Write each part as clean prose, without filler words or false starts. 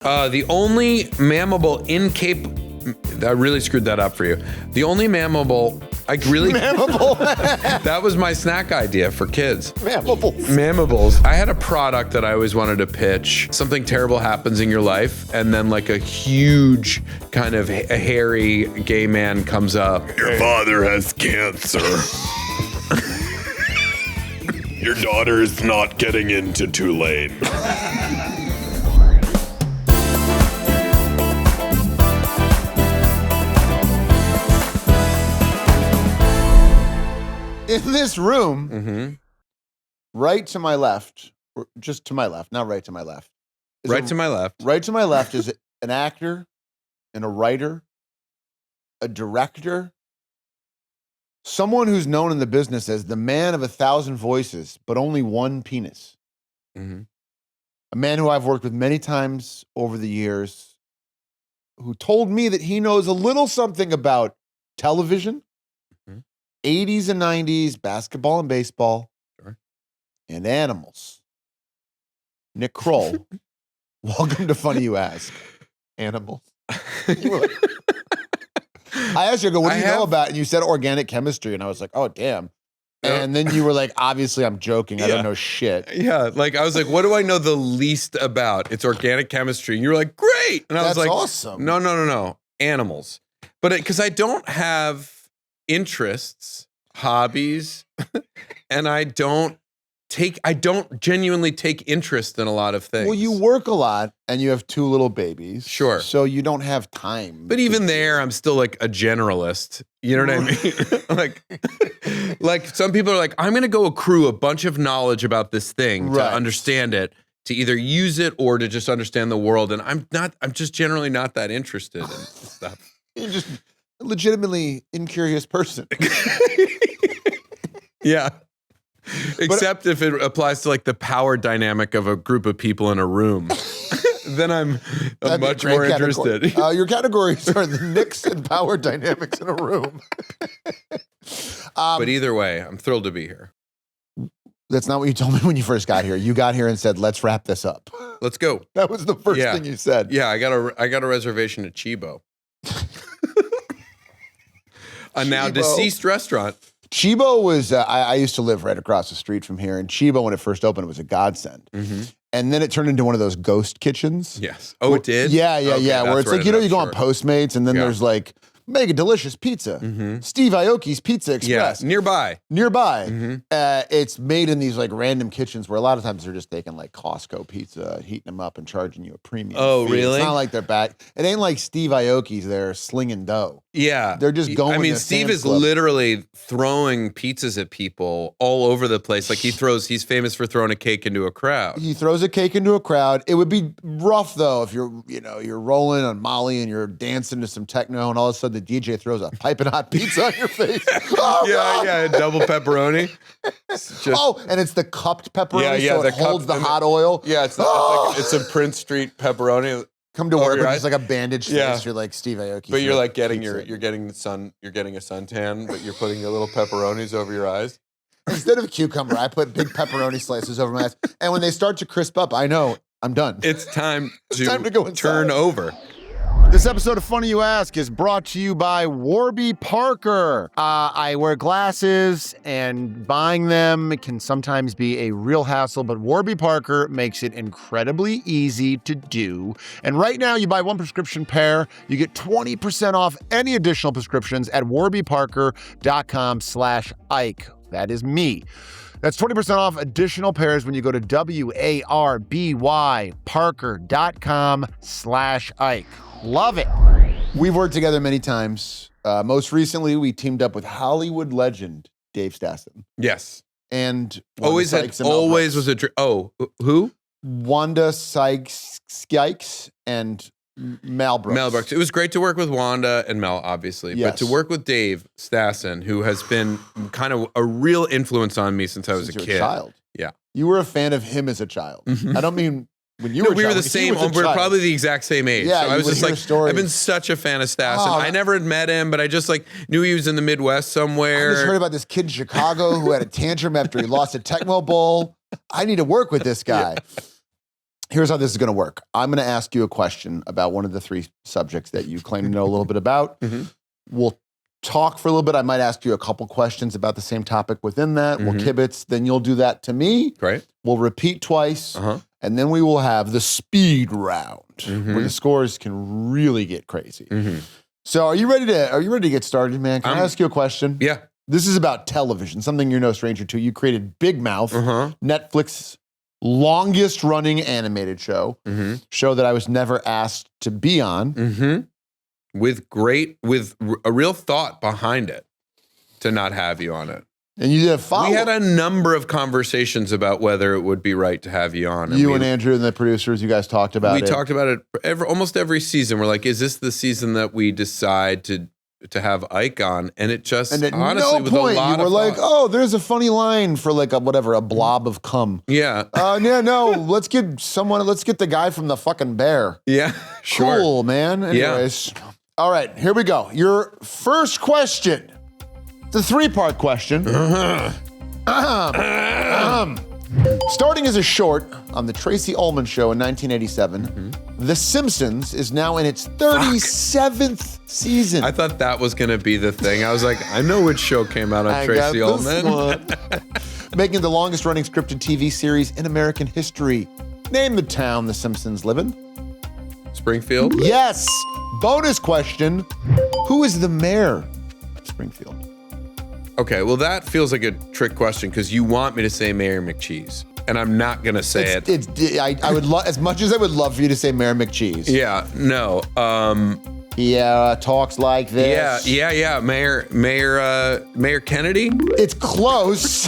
The only mammable I really screwed that up for you. The only mammable, Mammable. that was my snack idea for kids. Mammables. I had a product that I always wanted to pitch. Something terrible happens in your life, and then like a huge kind of a hairy gay man comes up. Your father has cancer. Your daughter is not getting into Tulane. In this room, right to my left, or just to my left, not right to my left. Right to my left. Right to my left is an actor and a writer, a director, someone who's known in the business as the man of 1,000 voices, but only one penis. Mm-hmm. A man who I've worked with many times over the years, who told me that he knows a little something about television, 80s and 90s, basketball and baseball, and animals. Nick Kroll, welcome to Funny You Ask. Animals. You were like, I asked you, I go, what do you know about? And you said organic chemistry, and I was like, oh, damn. And then you were like, obviously, I'm joking. I don't know shit. Yeah, like I was like, what do I know the least about? It's organic chemistry. And you were like, great. And I was like, awesome. No. Animals. But because I don't have interests, hobbies, and I don't genuinely take interest in a lot of things. Well, you work a lot and you have 2 little babies. Sure. So you don't have time. But even there, I'm still like a generalist. You know what I mean? like some people are like, I'm going to go accrue a bunch of knowledge about this thing to understand it, to either use it or to just understand the world. And I'm just generally not that interested in stuff. You're just a legitimately incurious person. Yeah. Except if it applies to like the power dynamic of a group of people in a room. Then I'm much more interested. Your categories are the Knicks and power dynamics in a room. But either way, I'm thrilled to be here. That's not what you told me when you first got here. You got here and said, let's wrap this up. Let's go. That was the first thing you said. Yeah, I got a reservation at Chibo. A now deceased restaurant. Chibo was, I used to live right across the street from here, and Chibo, when it first opened, it was a godsend. Mm-hmm. And then it turned into one of those ghost kitchens. Yes. Oh, it did? Yeah. Where it's like, you go on Postmates, and then there's like, mega delicious pizza. Steve Aoki's Pizza Express. Yeah, nearby. Mm-hmm. It's made in these like random kitchens where a lot of times they're just taking like Costco pizza, heating them up and charging you a premium fee. Really? It's not like they're back. It ain't like Steve Aoki's there slinging dough. Yeah. They're just going. I mean, Steve is literally throwing pizzas at people all over the place. Like he's famous for throwing a cake into a crowd. He throws a cake into a crowd. It would be rough though if you're rolling on Molly and you're dancing to some techno and all of a sudden the DJ throws a piping hot pizza on your face. Oh, yeah, double pepperoni. And it's the cupped pepperoni, so it holds the hot oil. Yeah, it's a Prince Street pepperoni. Come to work with just like a bandaged face. You're like Steve Aoki. But you're like getting you're getting a suntan, but you're putting your little pepperonis over your eyes. Instead of cucumber, I put big pepperoni slices over my eyes. And when they start to crisp up, I know I'm done. It's time to go inside. Turn over. This episode of Funny You Ask is brought to you by Warby Parker. I wear glasses, and buying them can sometimes be a real hassle, but Warby Parker makes it incredibly easy to do. And right now, you buy one prescription pair, you get 20% off any additional prescriptions at warbyparker.com/Ike. That is me. That's 20% off additional pairs when you go to warbyparker.com/Ike. Love it. We've worked together many times. Most recently, we teamed up with Hollywood legend Dave Stassen. Yes. And always was a dream. Oh, who? Wanda Sykes and Mel Brooks. Mel Brooks. It was great to work with Wanda and Mel, obviously. Yes. But to work with Dave Stassen, who has been kind of a real influence on me since I was a kid. A child. Yeah. You were a fan of him as a child. Mm-hmm. I don't mean when you were we were the same. We were probably the exact same age. Yeah, so I was just like, stories. I've been such a fan of Stassen. I never had met him, but I just like knew he was in the Midwest somewhere. I just heard about this kid in Chicago who had a tantrum after he lost a Tecmo Bowl. I need to work with this guy. Here's how this is going to work. I'm going to ask you a question about one of the 3 subjects that you claim to know a little bit about. We'll talk for a little bit. I might ask you a couple questions about the same topic within that. We'll kibitz. Then you'll do that to me. Great. We'll repeat twice. And then we will have the speed round where the scores can really get crazy. So are you ready to get started, man? Can I ask you a question? Yeah. This is about television, something you're no stranger to. You created Big Mouth, Netflix's longest running animated show, show that I was never asked to be on. With a real thought behind it to not have you on it. And you did a follow. We had a number of conversations about whether it would be right to have you on. You and Andrew and the producers, you guys talked about it. We talked about it almost every season. We're like, is this the season that we decide to have Ike on? And it just, and at honestly, no with point a lot you were of like, thought. oh, there's a funny line for like a blob of cum. Yeah. No, let's get the guy from the fucking Bear. Yeah, sure. Cool, man. Anyways. All right, here we go. Your first question. It's a 3-part question. Starting as a short on the Tracy Ullman Show in 1987, The Simpsons is now in its 37th season. I thought that was going to be the thing. I was like, I know which show came out on Tracy Ullman. Making it the longest running scripted TV series in American history. Name the town The Simpsons live in. Springfield? Yes. Bonus question. Who is the mayor of Springfield? Okay, well, that feels like a trick question because you want me to say Mayor McCheese, and I'm not going to say it. I would love, as much as I would love for you to say Mayor McCheese. Yeah, no. He talks like this. Yeah. Mayor Kennedy? It's close.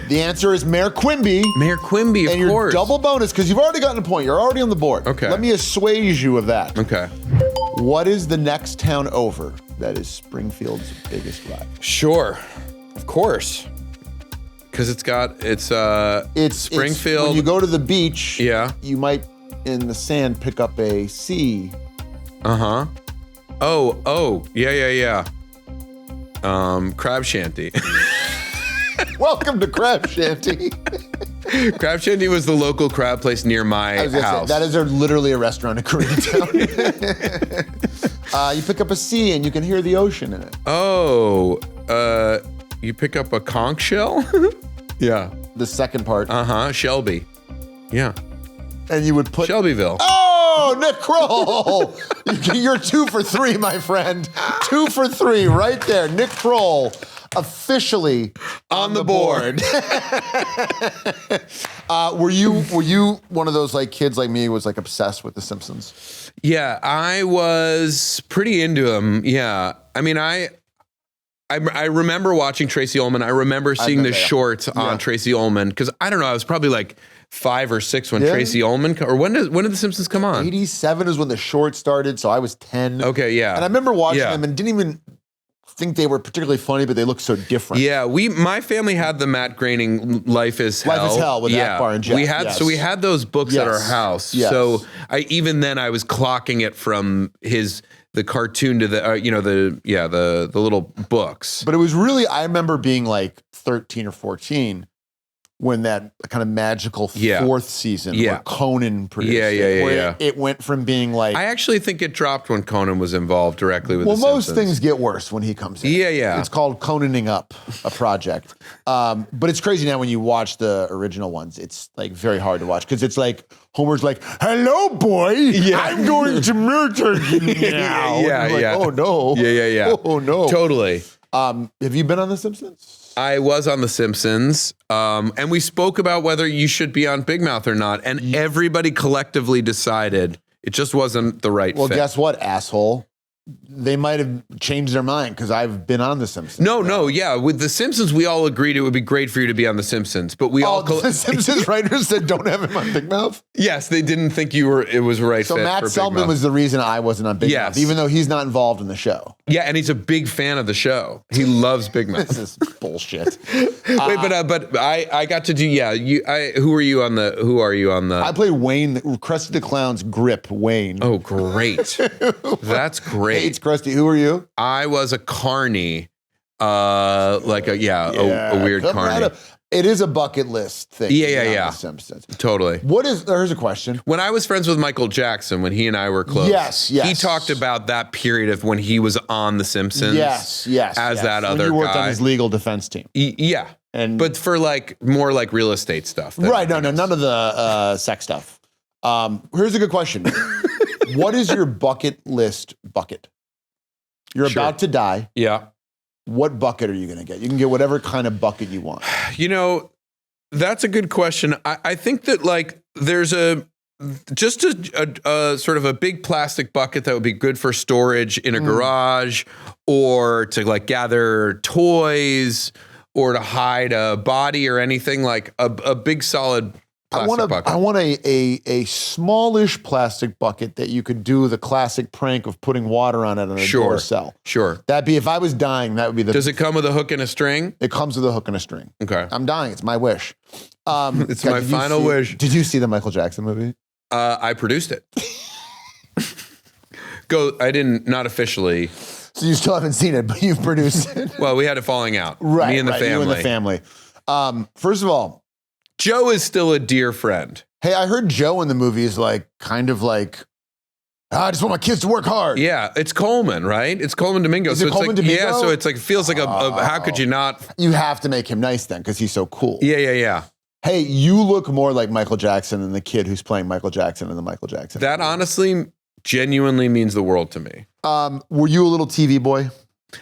The answer is Mayor Quimby. Mayor Quimby, of course. And your double bonus, because you've already gotten a point. You're already on the board. Okay. Let me assuage you of that. Okay. What is the next town over that is Springfield's biggest rival? Sure. Of course. Because it's Springfield. When you go to the beach, yeah, you might, in the sand, pick up a C. Uh-huh. Oh, yeah. Crab Shanty. Welcome to Crab Shanty. Crab Shanty was the local crab place near my house. Say, that is literally a restaurant in Koreatown. You pick up a C and you can hear the ocean in it. Oh, you pick up a conch shell? Yeah. The second part. Uh-huh, Shelby. Yeah. And you would put... Shelbyville. Oh, Nick Kroll! You're 2 for 3, my friend. 2 for 3 right there. Nick Kroll. Officially on the board. Were you one of those like kids like me who was like obsessed with The Simpsons? Yeah, I was pretty into them. Yeah, I mean, I remember watching Tracy Ullman. I remember seeing the shorts on Tracy Ullman because I don't know. I was probably like 5 or 6 when Tracy Ullman, or when did The Simpsons come on? 87 is when the short started, so I was 10. Okay, yeah. And I remember watching them and didn't even think they were particularly funny, but they looked so different. Yeah, my family had the Matt Groening Life is Hell. Life is Hell with Akbar and Jeff. We had those books at our house. Yes. So even then I was clocking it from the cartoon to the little books. But it was really, I remember being like 13 or 14 when that kind of magical 4th season where Conan produced it. It went from being like... I actually think it dropped when Conan was involved directly with The Simpsons. Well, most things get worse when he comes in. Yeah. It's called Conaning Up, a project. But it's crazy now when you watch the original ones. It's like very hard to watch because it's like Homer's like, "Hello, boy. I'm going to murder you now." Oh, no. Yeah. Oh, no. Totally. Have you been on The Simpsons? I was on The Simpsons, and we spoke about whether you should be on Big Mouth or not, and everybody collectively decided it just wasn't the right fit. Well, guess what, asshole? They might have changed their mind because I've been on The Simpsons. No, yeah. With The Simpsons, we all agreed it would be great for you to be on The Simpsons, but The Simpsons writers that don't have him on Big Mouth? Yes, they didn't think it was the right fit. So Matt Selman was the reason I wasn't on Big Mouth, even though he's not involved in the show. Yeah, and he's a big fan of the show. He loves Big Mouth. This is bullshit. Wait, but I got to do who are you on the? I played Wayne, Krusty the Clown's grip, Wayne. Oh, great. That's great. Hey, it's Krusty. Who are you? I was a carny, a weird carny. It is a bucket list thing. Yeah. The Simpsons. Totally. Here's a question. When I was friends with Michael Jackson, when he and I were close, yes. he talked about that period of when he was on The Simpsons. Yes. As that when other you worked guy. on his legal defense team. Yeah. But for like more like real estate stuff. Right. No, none of the sex stuff. Here's a good question. What is your bucket list bucket? You're about to die. Yeah. What bucket are you going to get? You can get whatever kind of bucket you want. You know, that's a good question. I think that like there's just a sort of a big plastic bucket that would be good for storage in a garage or to like gather toys or to hide a body or anything, like a big solid plastic bucket. I want a smallish plastic bucket that you could do the classic prank of putting water on it on a door cell. Sure. That'd be, if I was dying, that would be the... Does it come with a hook and a string? It comes with a hook and a string. Okay. I'm dying. It's my wish. It's my final wish. Did you see the Michael Jackson movie? I produced it. I didn't, not officially. So you still haven't seen it, but you've produced it. Well, we had a falling out. Right. Me and the family. You and the family. First of all, Joe is still a dear friend. Hey, I heard Joe in the movie is like, kind of like, I just want my kids to work hard. Yeah, it's Coleman, right? It's Coleman Domingo. Is it Coleman Domingo? Yeah, so it's like, it feels like how could you not? You have to make him nice then, because he's so cool. Yeah. Hey, you look more like Michael Jackson than the kid who's playing Michael Jackson in the Michael Jackson That movie. honestly, genuinely means the world to me. Were you a little TV boy?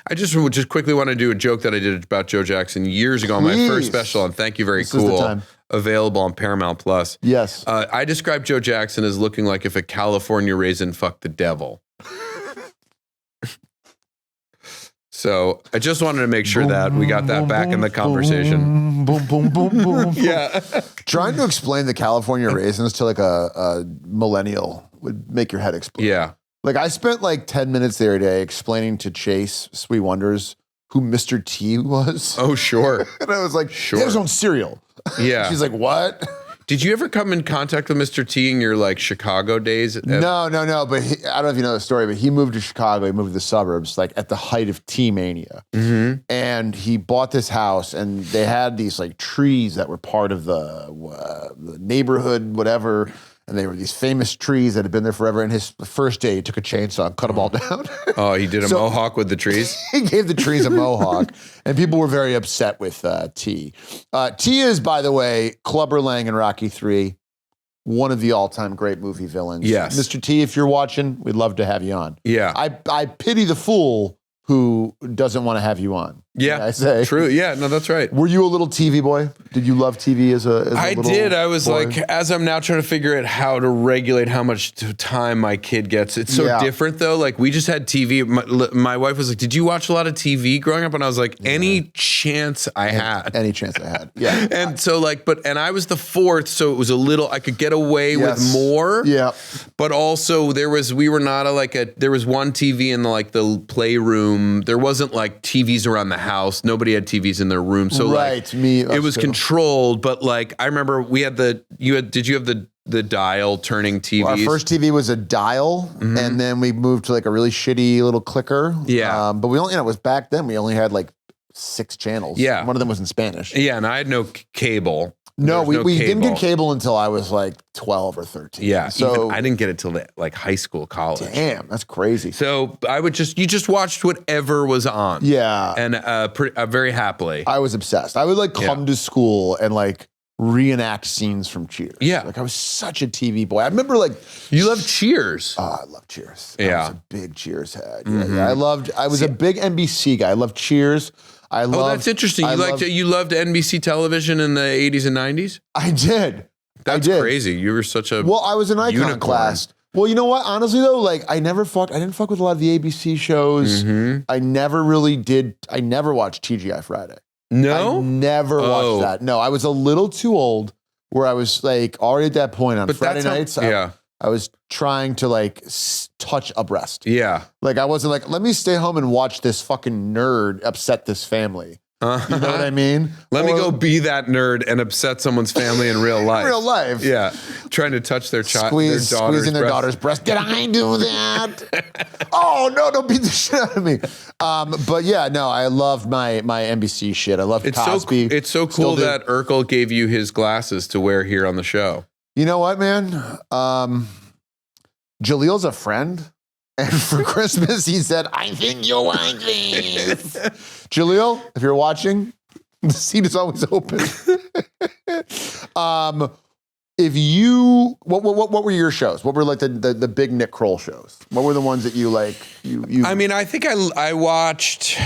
I just quickly want to do a joke that I did about Joe Jackson years ago on my first special on Thank You Very This is the Cool, time. available on Paramount Plus. Yes. I described Joe Jackson as looking like if a California raisin fucked the devil. So I just wanted to make sure that we got that back in the conversation. Boom, boom, boom, boom. Yeah. Trying to explain the California raisins to like a millennial would make your head explode. Yeah. Like I spent like 10 minutes the other day explaining to Chase Sweet Wonders who Mr. T was. Oh, sure. And I was like, Sure. he has his own cereal. Yeah. She's like, what? Did you ever come in contact with Mr. T in your like Chicago days? No. But I don't know if you know the story, but he moved to Chicago. He moved to the suburbs, like at the height of T mania. Mm-hmm. And he bought this house, and they had these like trees that were part of the neighborhood, whatever. And they were these famous trees that had been there forever. And his first day, he took a chainsaw and cut them all down. Oh, he did a mohawk with the trees? He gave the trees a mohawk. And people were very upset with T. T is, by the way, Clubber Lang in Rocky III, one of the all-time great movie villains. Yes. Mr. T, if you're watching, we'd love to have you on. Yeah. I pity the fool who doesn't want to have you on. Yeah, I say. True. Yeah, no, that's right. Were you a little TV boy? Did you love TV as a little did. I was boy? like, as I'm now trying to figure out how to regulate how much time my kid gets. It's so different though. Like we just had TV. My wife was like, "Did you watch a lot of TV growing up?" And I was like, "Any chance I had." Any chance I had. Yeah. And so like, and I was the fourth, so it was a little. I could get away with more. Yeah. But also there was there was one TV in the playroom. There wasn't like TVs around the house. Nobody had TVs in their room. So it was controlled, but like I remember did you have the dial turning TVs? Our first TV was a dial, and then we moved to like a really shitty little clicker. Yeah. But we only, it was back then, we only had like 6 channels. Yeah. One of them was in Spanish. Yeah, and I had no cable. No, we didn't get cable until I was like 12 or 13. Yeah, so I didn't get it till like high school, college. Damn, that's crazy. So you just watched whatever was on. Yeah. And very happily. I was obsessed. I would like come to school and like reenact scenes from Cheers. Yeah. Like I was such a TV boy. I remember like. You love Cheers. Oh, I love Cheers. Yeah. I was a big Cheers head. Yeah. I was a big NBC guy. I loved Cheers. That's interesting. You loved NBC television in the 80s and 90s? I did. That's crazy. You were such a I was an icon unicorn. class. Well, you know what? Honestly though, like I didn't fuck with a lot of the ABC shows. I never watched TGI Friday. No? I never watched that. No, I was a little too old where I was like already at that point on Friday nights. I was trying to like touch a breast. Yeah. Like I wasn't like, let me stay home and watch this fucking nerd upset this family. You know what I mean? Let me go be that nerd and upset someone's family in real life. Real life. Yeah. Trying to touch their child. Squeezing their daughter's breast. Did I do that? Oh, no, don't beat the shit out of me. But yeah, no, I love my NBC shit. I love Cosby. It's so cool that Urkel gave you his glasses to wear here on the show. You know what, man? Jaleel's a friend. And for Christmas, he said, I think you'll like this. Jaleel, if you're watching, the seat is always open. What were your shows? What were like the big Nick Kroll shows? What were the ones that you like? I mean, I think I watched.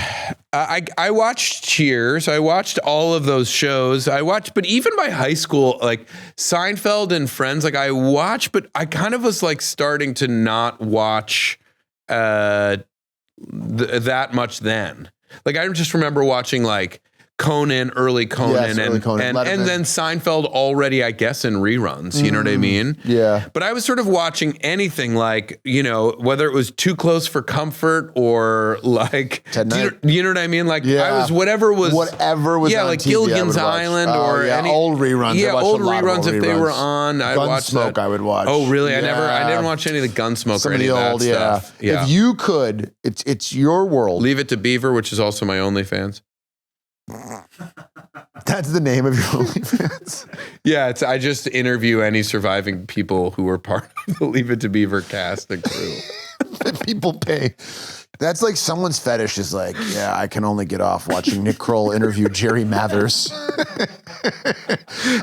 I watched Cheers. I watched all of those shows. But even by high school, like Seinfeld and Friends, like I watched, but I kind of was like starting to not watch that much then. Like I just remember watching like early Conan, and then Seinfeld already, I guess, in reruns. You know what I mean? Yeah. But I was sort of watching anything like, whether it was Too Close for Comfort or like, you know what I mean? Like I was whatever was on like TV, Gilligan's Island or any old reruns. Yeah, old reruns if they were on. I'd watch that. I would watch. Oh, really? Yeah. I didn't watch any of the Gunsmoke Some or any of that old, stuff. Yeah. If you could, it's your world. Leave It to Beaver, which is also my OnlyFans. That's the name of your OnlyFans. Yeah, I just interview any surviving people who were part of the Leave It to Beaver cast and crew. People pay. That's like someone's fetish is like, yeah, I can only get off watching Nick Kroll interview Jerry Mathers.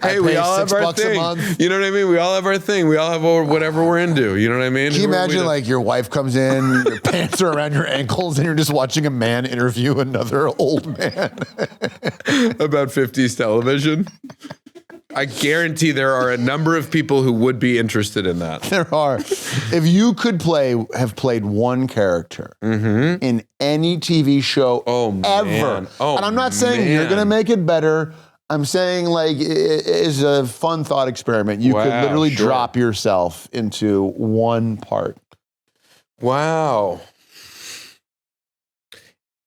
Hey, we all have our thing. You know what I mean? We all have our thing. We all have whatever we're into. You know what I mean? Can you imagine like your wife comes in, your pants are around your ankles, and you're just watching a man interview another old man about 50s television? I guarantee there are a number of people who would be interested in that. There are. If you could have played one character in any TV show ever, and I'm not saying you're going to make it better. I'm saying like it is a fun thought experiment. You could literally drop yourself into one part. Wow.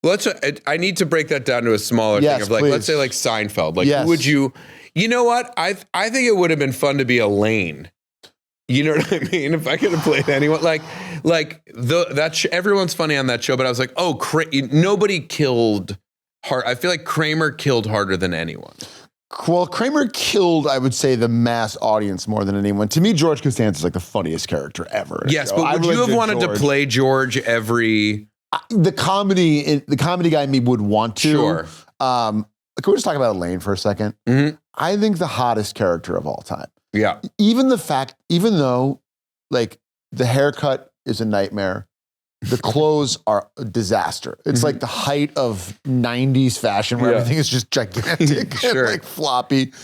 I need to break that down to a smaller thing of like, let's say like Seinfeld. Like, who would you... You know what? I think it would have been fun to be Elaine. You know what I mean? If I could have played anyone, everyone's funny on that show, but I was like, nobody killed hard. I feel like Kramer killed harder than anyone. Well, Kramer killed, I would say, the mass audience more than anyone. To me, George Costanza is like the funniest character ever. Yes, but would you have wanted to play George every? The comedy guy in me would want to. Sure. Can we just talk about Elaine for a second? Mm-hmm. I think the hottest character of all time. Yeah. Even though like the haircut is a nightmare, the clothes are a disaster. It's like the height of 90s fashion where everything is just gigantic and like floppy.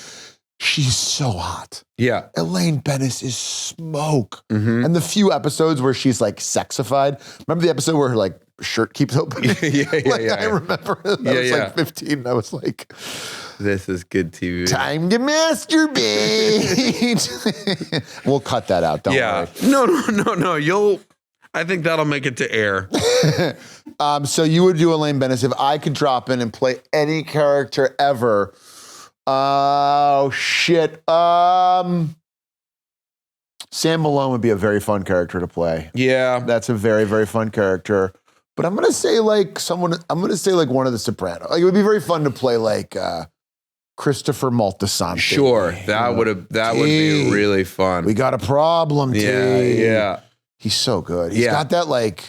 She's so hot. Yeah. Elaine Bennis is smoke. And the few episodes where she's like sexified. Remember the episode where her like shirt keeps open? I remember it. I was like 15 and I was like, this is good TV. Time to masturbate. We'll cut that out. Don't worry. No. I think that'll make it to air. So you would do Elaine Bennis. If I could drop in and play any character ever. Oh, shit. Sam Malone would be a very fun character to play. Yeah. That's a very, very fun character. But I'm going to say like one of the Sopranos. Like it would be very fun to play like Christopher Moltisanti. Sure. That would be really fun. We got a problem, T. Yeah. He's so good. He's got that like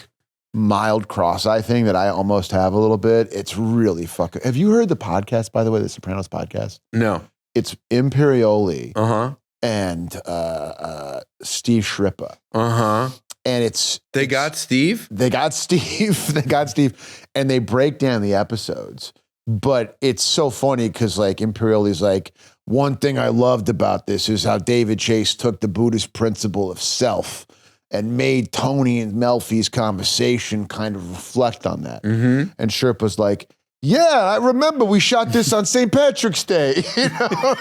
mild cross-eye thing that I almost have a little bit. It's really fucking... Have you heard the podcast, by the way, the Sopranos podcast? No. It's Imperioli Uh-huh. and Steve Shrippa. Uh-huh. And They got Steve? They got Steve. And they break down the episodes. But it's so funny because like Imperioli's like, one thing I loved about this is how David Chase took the Buddhist principle of self and made Tony and Melfi's conversation kind of reflect on that. Mm-hmm. And Sherpa's like, yeah, I remember we shot this on St. Patrick's Day. You know?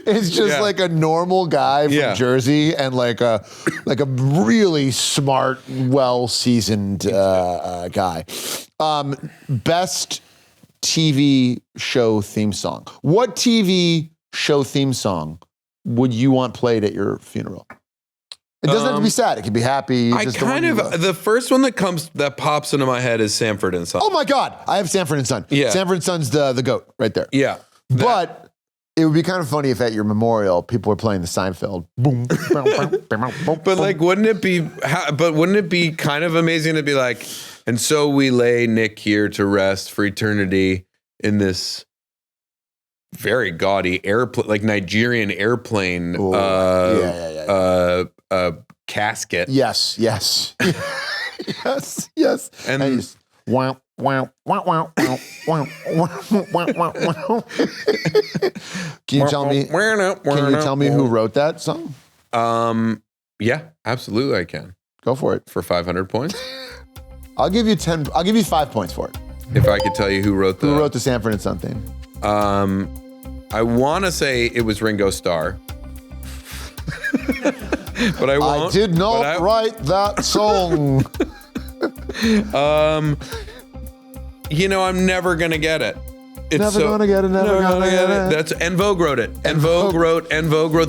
It's just like a normal guy from Jersey and like a really smart, well-seasoned guy. Best TV show theme song. What TV show theme song would you want played at your funeral? It doesn't have to be sad. It can be happy. I kind of, the first one that pops into my head is Sanford and Son. Oh my God. I have Sanford and Son. Yeah. Sanford and Son's the GOAT right there. Yeah. But it would be kind of funny if at your memorial, people were playing the Seinfeld. Boom. But like, wouldn't it be kind of amazing to be like, and so we lay Nick here to rest for eternity in this very gaudy airplane, like Nigerian airplane, casket. Yes. yes. And just, wow. Can you tell me who wrote that song? Yeah, absolutely I can. Go for it. For 500 points. I'll give you 5 points for it. If I could tell you who wrote the Sanford and Son theme. I want to say it was Ringo Starr. But I won't. I did not write that song. I'm never gonna get it. Never gonna get it. That's En Vogue wrote it. En Vogue wrote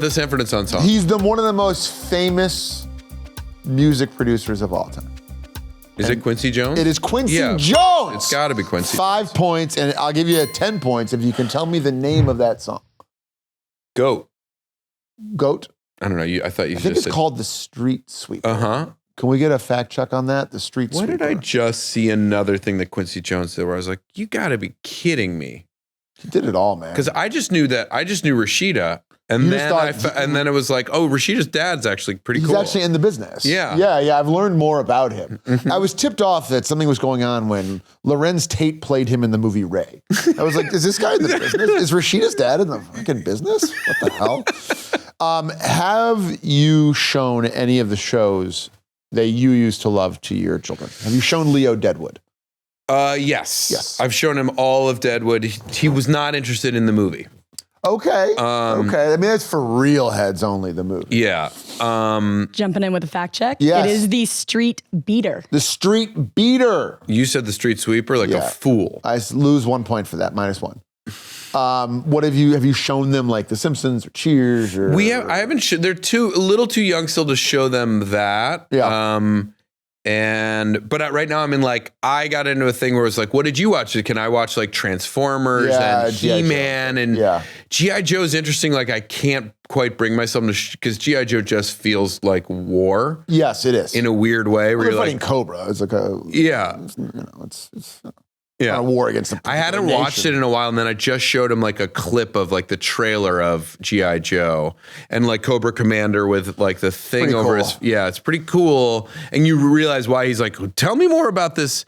the Sanford and Son song. He's one of the most famous music producers of all time. Is it Quincy Jones? It is Quincy Jones. It's got to be Quincy. 5 points, and I'll give you 10 points if you can tell me the name of that song. Goat. I don't know. I thought you I think it's called The Street Sweeper. Uh-huh. Can we get a fact check on that? The Street Sweeper. Why did I just see another thing that Quincy Jones did where I was like, you got to be kidding me? He did it all, man. Because I just knew Rashida, and then it was like, oh, Rashida's dad's actually pretty cool. He's actually in the business. Yeah. I've learned more about him. I was tipped off that something was going on when Lorenz Tate played him in the movie Ray. I was like, is this guy in the business? Is Rashida's dad in the fucking business? What the hell? Have you shown any of the shows that you used to love to your children? Have you shown Leo Deadwood? Yes. I've shown him all of Deadwood. He was not interested in the movie. Okay. I mean, that's for real heads only, the movie. Yeah. Jumping in with a fact check. Yes. It is The Street Beater. The Street Beater. You said The Street Sweeper like a fool. I lose 1 point for that, -1. What have you shown them, like The Simpsons or Cheers? Or I haven't. They're a little too young still to show them that. Yeah. But right now I'm in I got into a thing where it's like, what did you watch? Can I watch Transformers and He-Man and G.I. Joe's interesting. I can't quite bring myself to because G.I. Joe just feels like war. Yes, it is in a weird way. Where you're you're fighting Cobra. It's like a it's a war against the. I hadn't watched it in a while, and then I just showed him a clip of the trailer of G.I. Joe and Cobra Commander with the thing over his. Yeah, it's pretty cool, and you realize why he's like, tell me more about this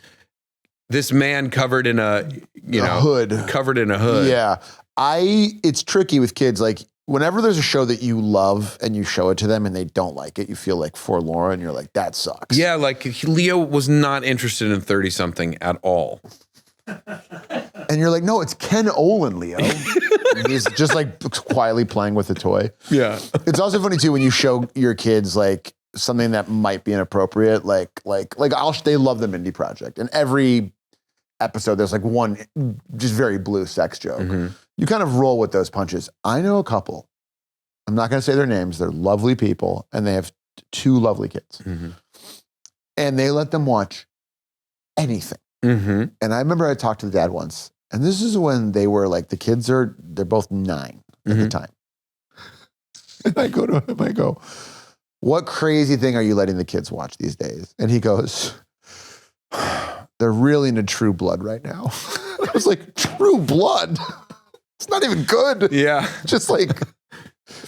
man covered in a hood. Covered in a hood. Yeah, it's tricky with kids. Whenever there's a show that you love and you show it to them and they don't like it, you feel forlorn and you're like, that sucks. Yeah, Leo was not interested in 30-something at all. And you're like, no, it's Ken Olin, Leo. He's just quietly playing with a toy. Yeah. It's also funny too when you show your kids something that might be inappropriate. They love the Mindy Project, and every episode there's one just very blue sex joke. Mm-hmm. You kind of roll with those punches. I know a couple. I'm not going to say their names. They're lovely people, and they have 2 lovely kids. Mm-hmm. And they let them watch anything. Mm-hmm. And I remember I talked to the dad once, and this is when they were they're both 9 at the time. And I go to him, I go, what crazy thing are you letting the kids watch these days? And he goes, they're really into True Blood right now. I was like, True Blood? It's not even good. Yeah. Just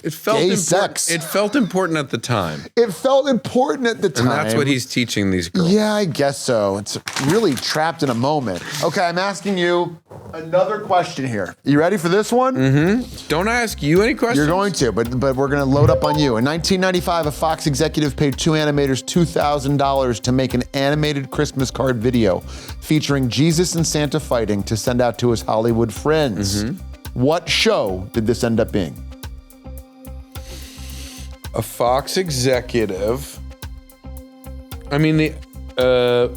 it felt gay important. sex. It felt important at the time. It felt important at the time. And that's what he's teaching these girls. Yeah, I guess so. It's really trapped in a moment. Okay, I'm asking you another question here. You ready for this one? Mm-hmm. Don't I ask you any questions? You're going to, but we're going to load up on you. In 1995, a Fox executive paid 2 animators $2,000 to make an animated Christmas card video featuring Jesus and Santa fighting to send out to his Hollywood friends. Mm-hmm. What show did this end up being? A Fox executive. I mean, I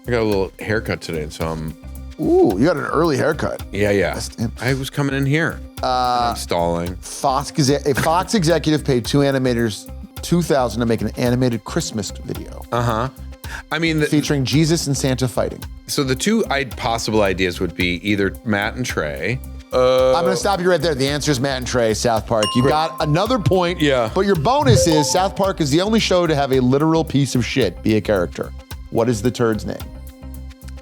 got a little haircut today, so Ooh, you got an early haircut. Yeah. I was coming in here. I'm stalling. A Fox executive paid two animators $2,000 to make an animated Christmas video. I mean, featuring Jesus and Santa fighting. So the two possible ideas would be either Matt and Trey. I'm going to stop you right there. The answer is Matt and Trey, South Park. You got another point. Yeah. But your bonus is South Park is the only show to have a literal piece of shit be a character. What is the turd's name?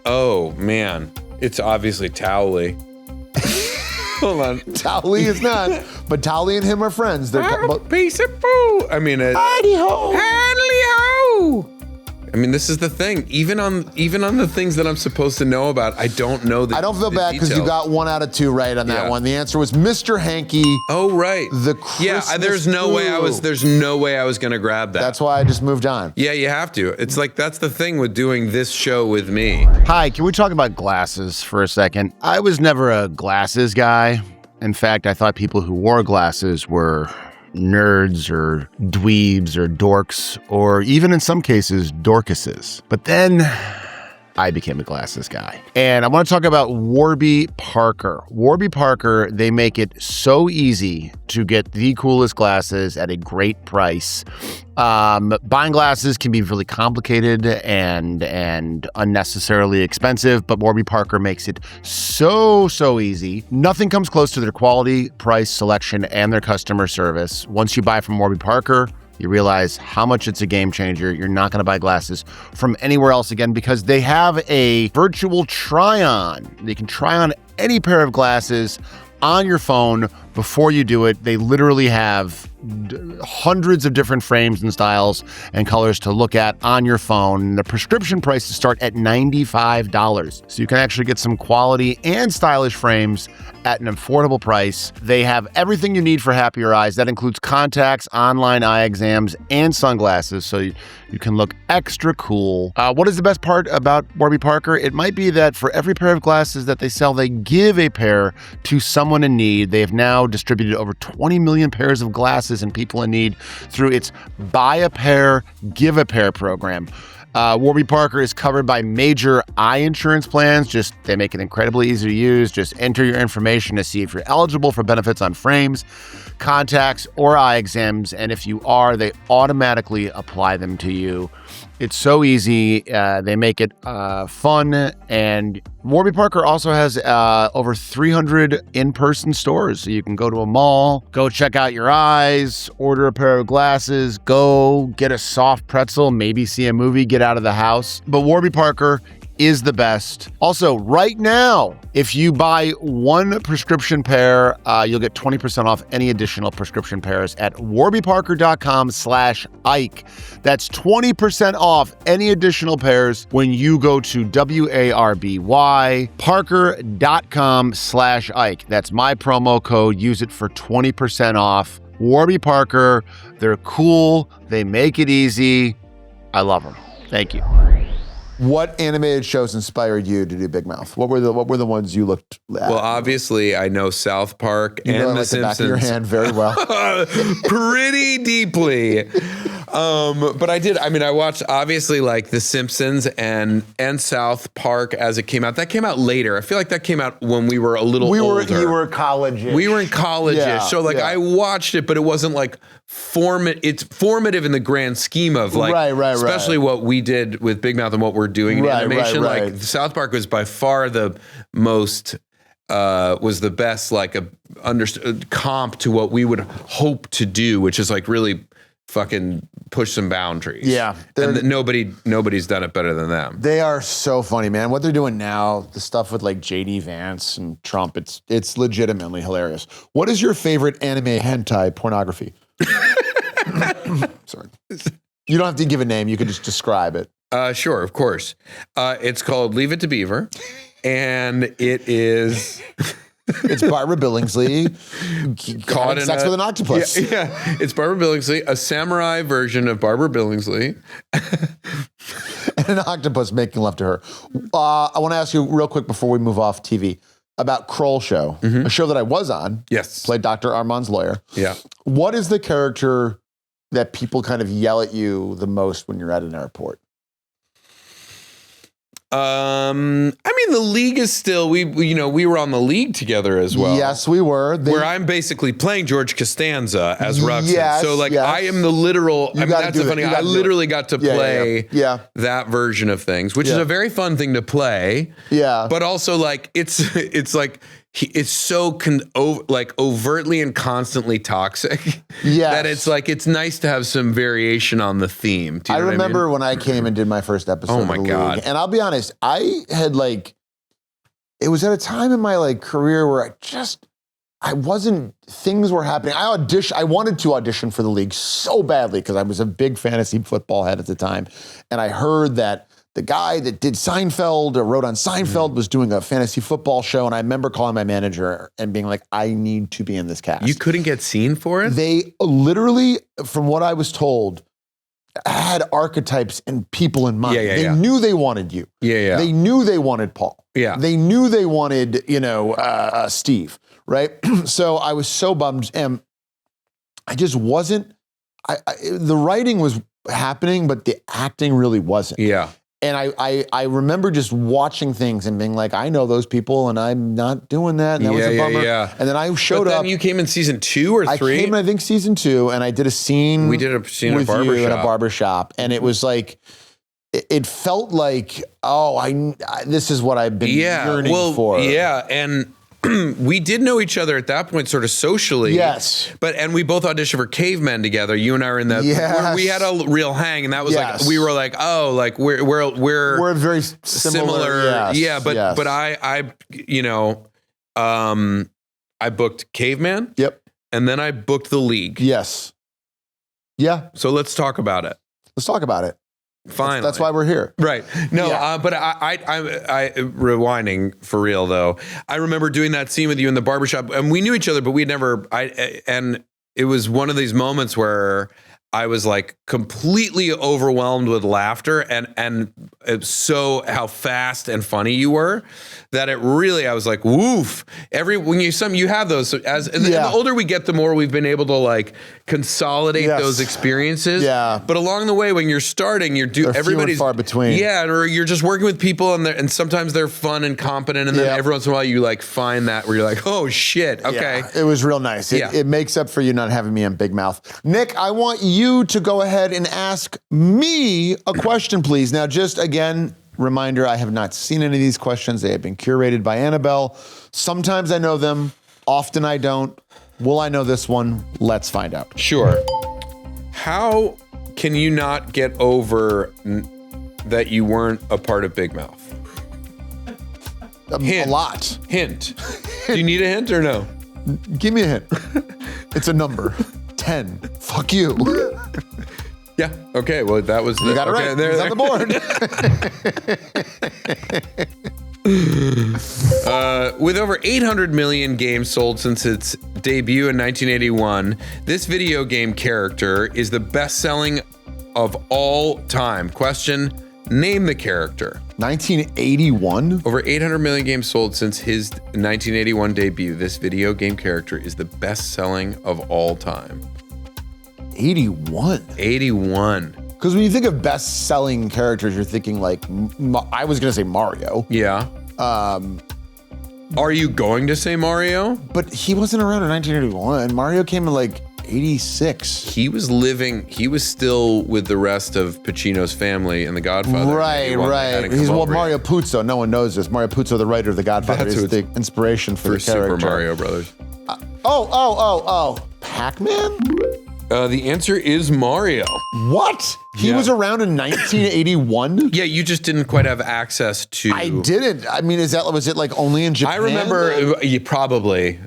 Oh, man. It's obviously Towley. Hold on. Towley is not. But Towley and him are friends. They're piece of poo. I mean, Howdy-ho. Howdy-ho. I mean, this is the thing. Even on the things that I'm supposed to know about, I don't know I don't feel bad because you got 1 out of 2 right on that one. The answer was Mr. Hanky. Oh, right. The Christmas there's no way I was gonna grab that. That's why I just moved on. Yeah, you have to. It's like that's the thing with doing this show with me. Hi, can we talk about glasses for a second? I was never a glasses guy. In fact, I thought people who wore glasses were nerds or dweebs or dorks, or even in some cases, dorcases. But then I became a glasses guy. And I want to talk about Warby Parker. Warby Parker, they make it so easy to get the coolest glasses at a great price. Buying glasses can be really complicated and unnecessarily expensive, but Warby Parker makes it so easy. Nothing comes close to their quality, price, selection, and their customer service. Once you buy from Warby Parker, you realize how much it's a game changer. You're not going to buy glasses from anywhere else again because they have a virtual try-on. You can try on any pair of glasses on your phone before you do it. They literally have hundreds of different frames and styles and colors to look at on your phone. The prescription prices start at $95. So you can actually get some quality and stylish frames at an affordable price. They have everything you need for happier eyes. That includes contacts, online eye exams, and sunglasses. So you can look extra cool. What is the best part about Warby Parker? It might be that for every pair of glasses that they sell, they give a pair to someone in need. They have now distributed over 20 million pairs of glasses and people in need through its Buy a Pair, Give a Pair program. Warby Parker is covered by major eye insurance plans. They make it incredibly easy to use. Just enter your information to see if you're eligible for benefits on frames, contacts, or eye exams. And if you are, they automatically apply them to you. It's so easy. They make it fun. And Warby Parker also has over 300 in-person stores. So you can go to a mall, go check out your eyes, order a pair of glasses, go get a soft pretzel, maybe see a movie, get out of the house. But Warby Parker is the best. Also, right now, if you buy one prescription pair, you'll get 20% off any additional prescription pairs at warbyparker.com/Ike. That's 20% off any additional pairs when you go to WARBY Parker.com/Ike. That's my promo code. Use it for 20% off. Warby Parker, they're cool. They make it easy. I love them. Thank you. What animated shows inspired you to do Big Mouth? What were the ones you looked at? Well, obviously, I know South Park and The like Simpsons. The back of your hand very well. Pretty deeply. But I did. I mean, I watched obviously like The Simpsons and South Park as it came out. That came out later. I feel like that came out when we were a little older. You were college-ish. We were in college-ish. Yeah, so like I watched it, but it wasn't like it's formative in the grand scheme of like, especially what we did with Big Mouth and what we're doing in animation. Right. Like South Park was by far the most, was the best like a comp to what we would hope to do, which is like really fucking push some boundaries. Yeah. And nobody's done it better than them. They are so funny, man. What they're doing now, the stuff with like JD Vance and Trump, it's legitimately hilarious. What is your favorite anime hentai pornography? Sorry. You don't have to give a name. You can just describe it. Sure, of course. It's called Leave It to Beaver, and it is... It's Barbara Billingsley caught in sex with an octopus. Yeah, it's Barbara Billingsley, a samurai version of Barbara Billingsley. And an octopus making love to her. I want to ask you real quick before we move off TV about Kroll Show, a show that I was on. Yes. Played Dr. Armand's lawyer. Yeah. What is the character that people kind of yell at you the most when you're at an airport? I mean, the league is still we were on the league together as well. Yes, we were. Where I'm basically playing George Costanza as Ruxin. Yes, so like yes. I am the literal. I mean, that's the funny. I literally got to play that version of things, which is a very fun thing to play. Yeah, but also like it's like. It's so overtly and constantly toxic that it's like it's nice to have some variation on the theme. Do you know remember what I mean? when I came and did my first episode. Oh my God. And I'll be honest, I had it was at a time in my career where things were happening. I wanted to audition for the league so badly because I was a big fantasy football head at the time. And I heard that the guy that did Seinfeld or wrote on Seinfeld was doing a fantasy football show. And I remember calling my manager and being like, I need to be in this cast. You couldn't get seen for it? They literally, from what I was told, had archetypes and people in mind. They knew they wanted you. They knew they wanted Paul. They knew they wanted, Steve, right? So I was so bummed. And I just wasn't, the writing was happening, but the acting really wasn't. Yeah. And I remember just watching things and being like, I know those people and I'm not doing that. And that was a bummer. And then I showed up. You came in season 2 or 3? I came in, I think, season 2, and I did a scene. We did a scene with in you in a barbershop. And it was like, it felt like, this is what I've been yearning for. Yeah. And we did know each other at that point, sort of socially. Yes. And we both auditioned for Cavemen together. You and I were in that. Yes. We had a real hang, and that was like we were like, oh, like we're very similar. Yes, but I booked Caveman. Yep. And then I booked the league. Yes. Yeah. So let's talk about it. Let's talk about it. Finally. That's why we're here. Right. No, but I rewinding for real though. I remember doing that scene with you in the barbershop, and we knew each other, but we'd never, and it was one of these moments where I was like completely overwhelmed with laughter and so how fast and funny you were that it really, I was like, woof. When you have those and the older we get, the more we've been able to like consolidate those experiences. Yeah. But along the way, when you're starting, everybody's far between. Yeah. Or you're just working with people and sometimes they're fun and competent. And then every once in a while you like find that where you're like, oh shit. Okay. Yeah, it was real nice. It makes up for you not having me on Big Mouth. Nick, I want you to go ahead and ask me a question, please. Now, just again, reminder, I have not seen any of these questions. They have been curated by Annabelle. Sometimes I know them, often I don't. Will I know this one? Let's find out. Sure. How can you not get over that you weren't a part of Big Mouth? A lot. Hint. Do you need a hint or no? Give me a hint. It's a number. 10. Fuck you. Yeah. Okay. Well, that was you got it right. It's on the board. With over 800 million games sold since its debut in 1981, this video game character is the best-selling of all time. Question: name the character. 1981? Over 800 million games sold since his 1981 debut. This video game character is the best-selling of all time. 81. 81. Because when you think of best-selling characters, you're thinking like, I was going to say Mario. Yeah. Are you going to say Mario? But he wasn't around in 1981. Mario came in like 86. He was still with the rest of Pacino's family and The Godfather. Right. He's Mario Puzo. No one knows this. Mario Puzo, the writer of The Godfather, is the inspiration for the character. Super Mario Brothers. Pac-Man? The answer is Mario. What? He was around in 1981? Yeah, you just didn't quite have access to. I didn't. I mean, was it like only in Japan? I remember, probably.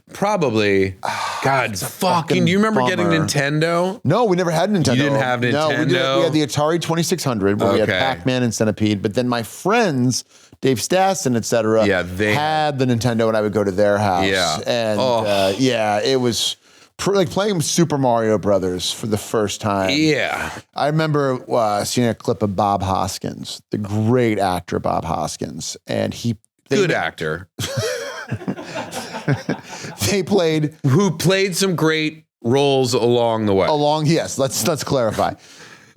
God, fucking. Do you remember getting Nintendo? No, we never had Nintendo. You didn't have Nintendo? No, we had the Atari 2600 where we had Pac-Man and Centipede. But then my friends, Dave Stassen, et cetera, they had the Nintendo and I would go to their house. Yeah. And it was like playing Super Mario Brothers for the first time. Yeah. I remember seeing a clip of Bob Hoskins, the great actor Bob Hoskins. And good actor. Who played some great roles along the way. Yes, let's clarify.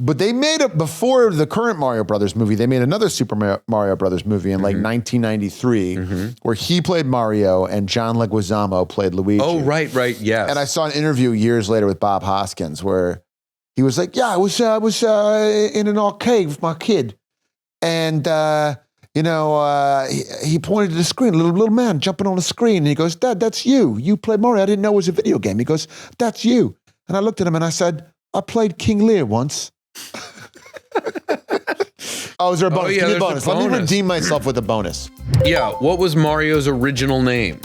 But they made before the current Mario Brothers movie, they made another Super Mario Brothers movie in like 1993 where he played Mario and John Leguizamo played Luigi. Oh, right, yes. And I saw an interview years later with Bob Hoskins where he was like, yeah, I was in an arcade with my kid. And, he pointed to the screen, little man jumping on the screen. And he goes, Dad, that's you. You played Mario. I didn't know it was a video game. He goes, that's you. And I looked at him and I said, I played King Lear once. Is there a bonus? Give me a bonus. Let me redeem myself with a bonus. Yeah, what was Mario's original name?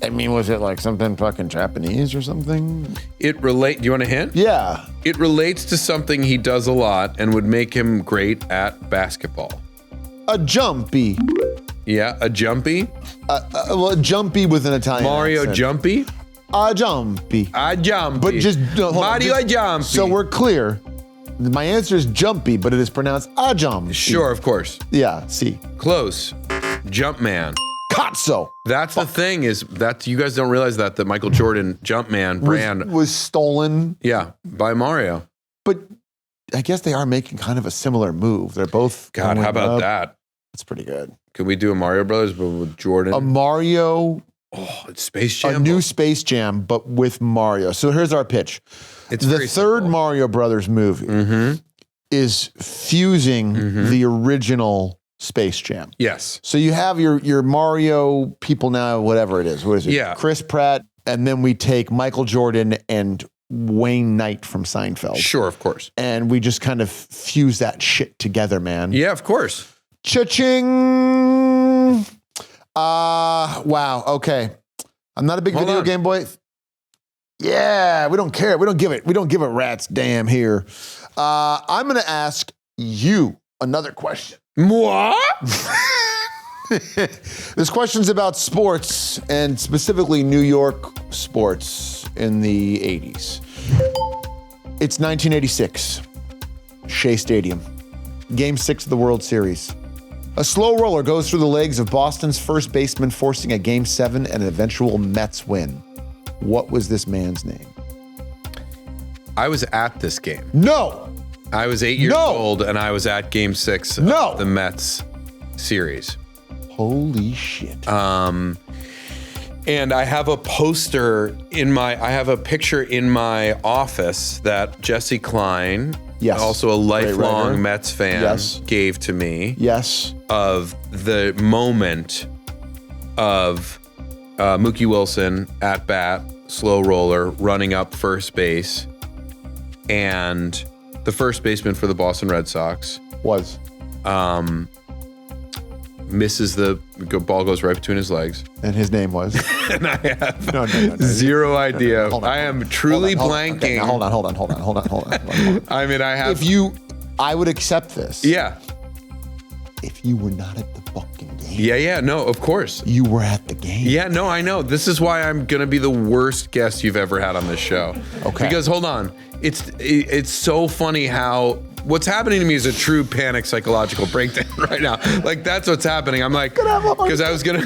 I mean, was it like something fucking Japanese or something? Do you want a hint? Yeah. It relates to something he does a lot and would make him great at basketball. A jumpy. Yeah, a jumpy? A jumpy with an Italian Mario accent. Jumpy? A jumpy. A jumpy. But just Mario a jumpy. So we're clear. My answer is jumpy, but it is pronounced a jumpy. Sure, of course. Yeah, see. Close. Jumpman. Katso. That's the thing is that you guys don't realize that the Michael Jordan Jumpman brand was stolen. Yeah, by Mario. But I guess they are making kind of a similar move. They're both. God, how about that? That's pretty good. Could we do a Mario Brothers but with Jordan? A Mario. Oh, it's Space Jam. A new Space Jam, but with Mario. So here's our pitch. It's the third Mario Brothers movie is fusing the original Space Jam. Yes. So you have your Mario people now, whatever it is. What is it? Yeah. Chris Pratt, and then we take Michael Jordan and Wayne Knight from Seinfeld. Sure, of course. And we just kind of fuse that shit together, man. Yeah, of course. Cha-ching! Wow, okay. I'm not a big video game boy. Yeah, we don't care. We don't give a rat's damn here. I'm going to ask you another question. Moi? This question's about sports and specifically New York sports in the 80s. It's 1986, Shea Stadium, Game 6 of the World Series. A slow roller goes through the legs of Boston's first baseman, forcing a Game 7 and an eventual Mets win. What was this man's name? I was at this game. No! I was 8 years old, and I was at Game 6 of the Mets series. Holy shit. And I have a poster I have a picture in my office that Jesse Klein, also a lifelong Mets fan, gave to me. Yes. Of the moment of Mookie Wilson at bat, slow roller, running up first base, and the first baseman for the Boston Red Sox misses the ball, goes right between his legs. And his name was? And I have zero idea. I am truly blanking. Okay, now hold on. I mean, I have. I would accept this. Yeah. If you were not at the fucking game. Yeah, no, of course. You were at the game. Yeah, no, I know. This is why I'm going to be the worst guest you've ever had on this show. Okay. Because, hold on. It's so funny how what's happening to me is a true panic psychological breakdown right now. Like, that's what's happening. I'm like, because I was gonna,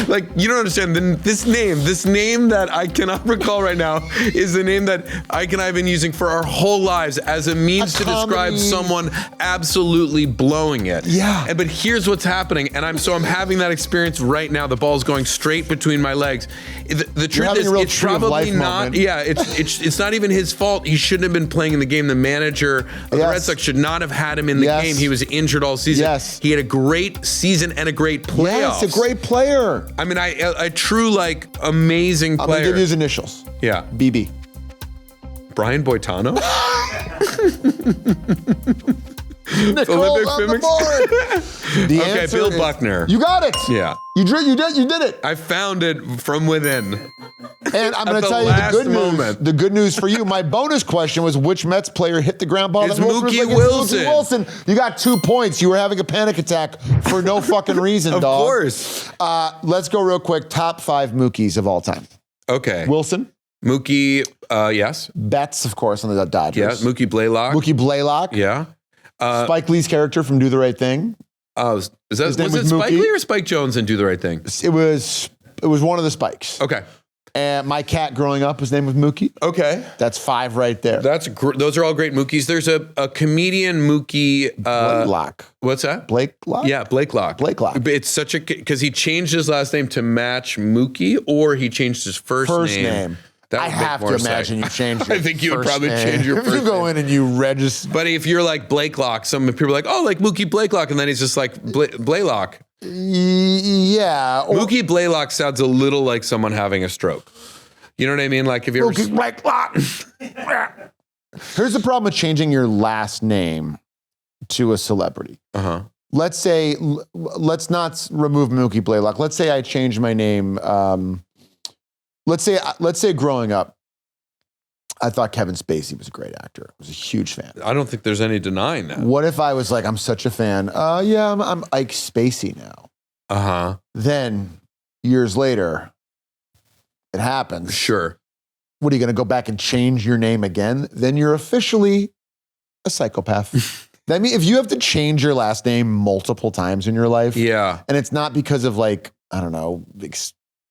like, you don't understand. This name that I cannot recall right now is the name that Ike and I have been using for our whole lives as a means to describe someone absolutely blowing it. Yeah. But here's what's happening, and I'm having that experience right now. The ball's going straight between my legs. The truth is, it's probably not. Yeah, it's not even his fault. He shouldn't have been playing in the game. The manager of the Red Sox should not have had him in the game. He was injured all season. Yes. He had a great season and a great playoffs. Yes, a great player. I mean, a true, like, amazing player. I'm going to give you his initials. Yeah. BB. Brian Boitano? Nicole's on the board. Okay, Bill Buckner. You got it. Yeah. You did it. I found it from within. And I'm going to tell you the good news. The good news for you. My bonus question was which Mets player hit the ground ball? It's Mookie Wilson. Mookie Wilson. You got 2 points. You were having a panic attack for no fucking reason, dog. Of course. Let's go real quick. Top 5 Mookies of all time. Okay. Wilson. Mookie, yes. Betts, of course, on the Dodgers. Yeah, Mookie Blaylock. Yeah. Spike Lee's character from Do the Right Thing. Was it Spike Lee or Spike Jones in Do the Right Thing? It was one of the Spikes. Okay. And my cat growing up, his name was Mookie. Okay. That's 5 right there. Those are all great Mookies. There's a comedian Mookie. Blakelock. What's that? Blakelock? Yeah, Blakelock. Blakelock. It's such a, because he changed his last name to match Mookie, or he changed his first name. That I would make have to more imagine sense. you change your I think you would first probably name. change your if first you go name. in and you register. But if you're like Blakelock, some people are like, oh, like Mookie Blakelock, and then he's just like Blaylock. Yeah. Mookie Blaylock sounds a little like someone having a stroke. You know what I mean? Like if you ever... Mookie Blakelock. Here's the problem with changing your last name to a celebrity. Uh-huh. Let's say, let's not remove Mookie Blaylock. Let's say I change my name. Let's say growing up, I thought Kevin Spacey was a great actor. I was a huge fan. I don't think there's any denying that. What if I was like, I'm such a fan. Yeah, I'm Ike Spacey now. Uh-huh. Then years later, it happens. Sure. What, are you going to go back and change your name again? Then you're officially a psychopath. I mean, if you have to change your last name multiple times in your life, Yeah. and it's not because of like, I don't know,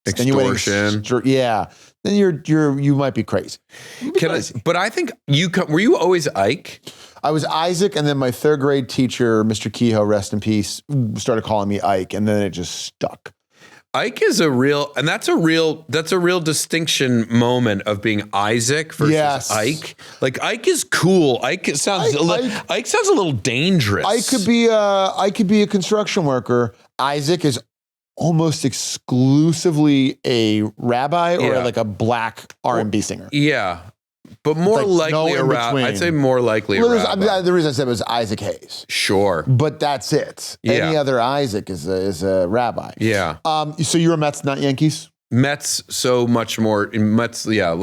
Extortion. Yeah, then you might be crazy. But I think were you always Ike? I was Isaac, and then my 3rd grade teacher, Mr. Kehoe, rest in peace, started calling me Ike, and then it just stuck. Ike is that's a real distinction moment of being Isaac versus Ike. Like Ike is cool. Ike sounds a little dangerous. I could be a construction worker. Isaac is almost exclusively a rabbi or like a black R&B singer. Yeah. But more like likely no around, I'd say more likely well, around. the reason I said it was Isaac Hayes. Sure. But that's it. Yeah. Any other Isaac is a rabbi. Yeah. So you're a Mets, not Yankees? Mets so much more. Mets, yeah.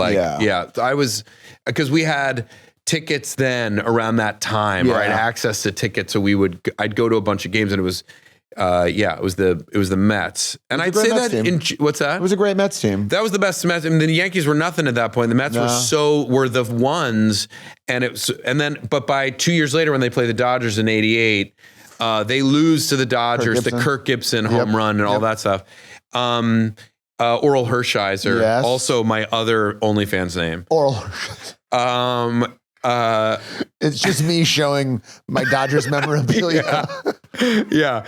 I was, because we had tickets then around that time, or I had access to tickets. So I'd go to a bunch of games, and it was, it was the Mets. And I'd say that what's that? It was a great Mets team. That was the best Mets. I mean, the Yankees were nothing at that point. The Mets were the ones, but by 2 years later, when they play the Dodgers in '88, they lose to the Dodgers, the Kirk Gibson home run and all that stuff. Oral Hershiser, also my other OnlyFans name. Oral Hershiser. It's just me showing my Dodgers memorabilia. Yeah.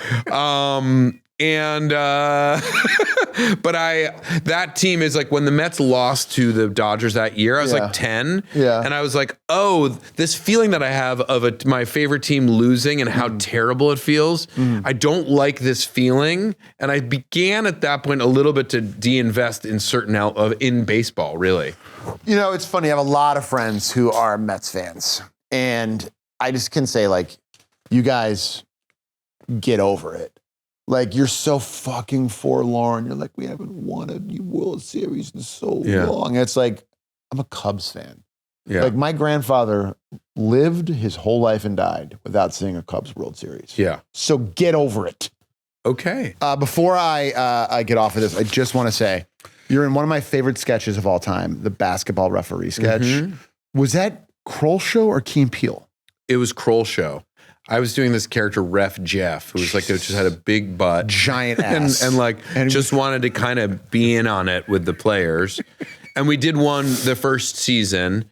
But that team is like when the Mets lost to the Dodgers that year, I was like 10. Yeah. And I was like, oh, this feeling that I have of my favorite team losing and how terrible it feels. I don't like this feeling. And I began at that point a little bit to de-invest in in baseball, really. You know, it's funny. I have a lot of friends who are Mets fans. And I just can say, like, you guys get over it. Like, you're so fucking forlorn. You're like, we haven't won a World Series in so long. And it's like, I'm a Cubs fan. Yeah. Like, my grandfather lived his whole life and died without seeing a Cubs World Series. Yeah. So get over it. Okay. Before I get off of this, I just want to say, you're in one of my favorite sketches of all time, the basketball referee sketch. Mm-hmm. Was that Kroll Show or Key and Peele? It was Kroll Show. I was doing this character, Ref Jeff, who was like, just had a big butt. Giant ass. and just wanted to kind of be in on it with the players. And we did the first season,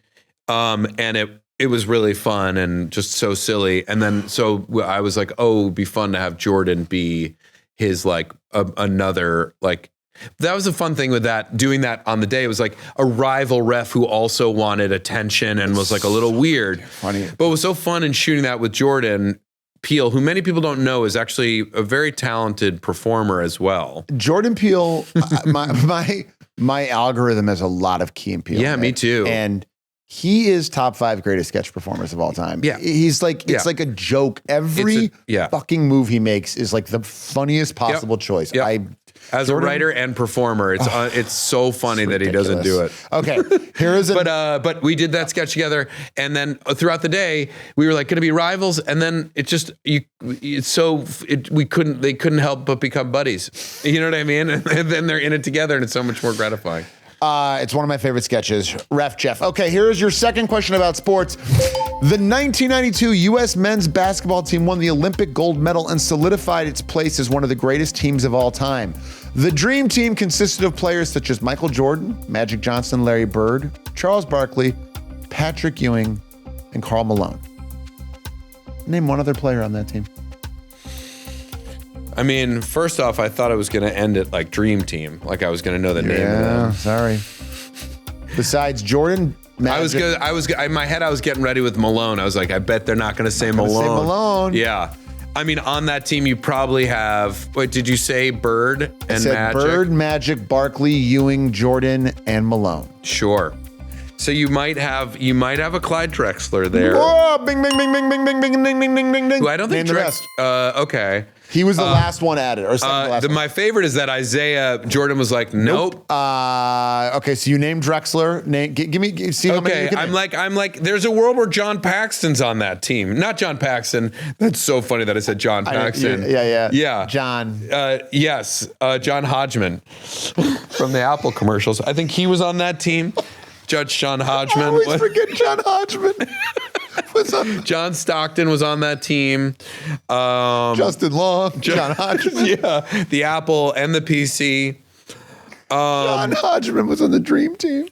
and it was really fun and just so silly. And then, so I was like, oh, it'd be fun to have Jordan be his, like, another, like, that was a fun thing with that, doing that on the day. It was like a rival ref who also wanted attention and was like a little weird. Funny. But it was so fun in shooting that with Jordan Peele, who many people don't know is actually a very talented performer as well. Jordan Peele, my algorithm has a lot of Key and Peele. Yeah, me too. And he is top 5 greatest sketch performers of all time. Yeah. He's like, it's like a joke. Every fucking move he makes is like the funniest possible choice. Yep. As Jordan, a writer and performer, it's so funny that he doesn't do it. Okay, here is but we did that sketch together, and then throughout the day we were like going to be rivals, and then they couldn't help but become buddies. You know what I mean? And then they're in it together, and it's so much more gratifying. It's one of my favorite sketches. Ref Jeff. Okay, here is your second question about sports. The 1992 U.S. men's basketball team won the Olympic gold medal and solidified its place as one of the greatest teams of all time. The Dream Team consisted of players such as Michael Jordan, Magic Johnson, Larry Bird, Charles Barkley, Patrick Ewing, and Karl Malone. Name one other player on that team. I mean, first off, I thought I was going to end it like Dream Team, like I was going to know the name of them. Sorry. Besides Jordan, Magic, I was in my head, I was getting ready with Malone. I was like, I bet they're not going to say Malone. Say Malone. Yeah. I mean, on that team, you probably have, wait, did you say Bird and Magic? Bird, Magic, Barkley, Ewing, Jordan, and Malone. Sure. So you might have a Clyde Drexler there. Oh, bing, bing, bing, bing, bing, bing, bing, ding, ding, ding, ding, ding. Who I don't think Name the rest. Okay. He was the last one added, or second to last one. My favorite is that Isaiah Jordan was like, nope. Okay, so you named Drexler. Give me. See how many you can name. I'm like. There's a world where John Paxton's on that team. Not John Paxton. That's so funny that I said John Paxton. Yeah. John. Yes. John Hodgman from the Apple commercials. I think he was on that team. Judge John Hodgman. I always forget John Hodgman. John Stockton was on that team. Justin Long, John Hodgman. Yeah, the Apple and the PC. John Hodgman was on the Dream Team.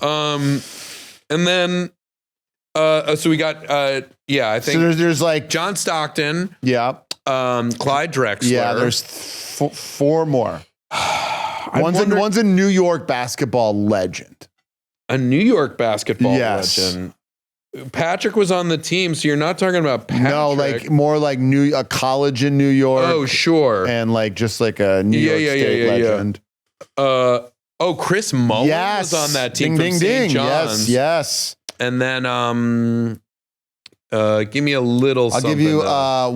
And then, so we got, I think. So there's like John Stockton. Yeah. Clyde Drexler. Yeah, there's four more. One's a New York basketball legend. A New York basketball legend. Patrick was on the team, so you're not talking about Patrick. No, like more like a college in New York. Oh, sure. And like just like a New York State legend. Chris Mullin was on that team from St. John's. Yes. And then give me a little something. I'll give you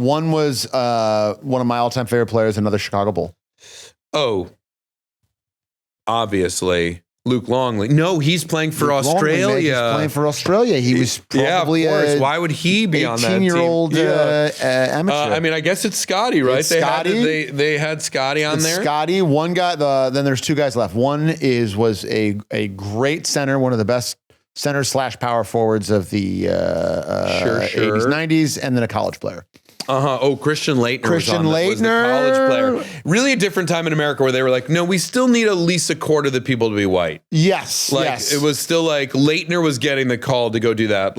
one was one of my all-time favorite players, another Chicago Bull. Oh. Obviously. Luke Longley. No, he's playing for Australia. Longley, he's playing for Australia. He was probably of course. Why would he be on that team? 18-year-old amateur. I mean, I guess it's Scotty, right? It's Scotty. They had Scotty on there. Scotty. One guy. Then there's two guys left. One was a great center, one of the best center / power forwards of the 80s, 90s, and then a college player. Oh, Christian Laettner was the college player. Really a different time in America where they were like, no, we still need at least a quarter of the people to be white. Yes. It was still like Laettner was getting the call to go do that.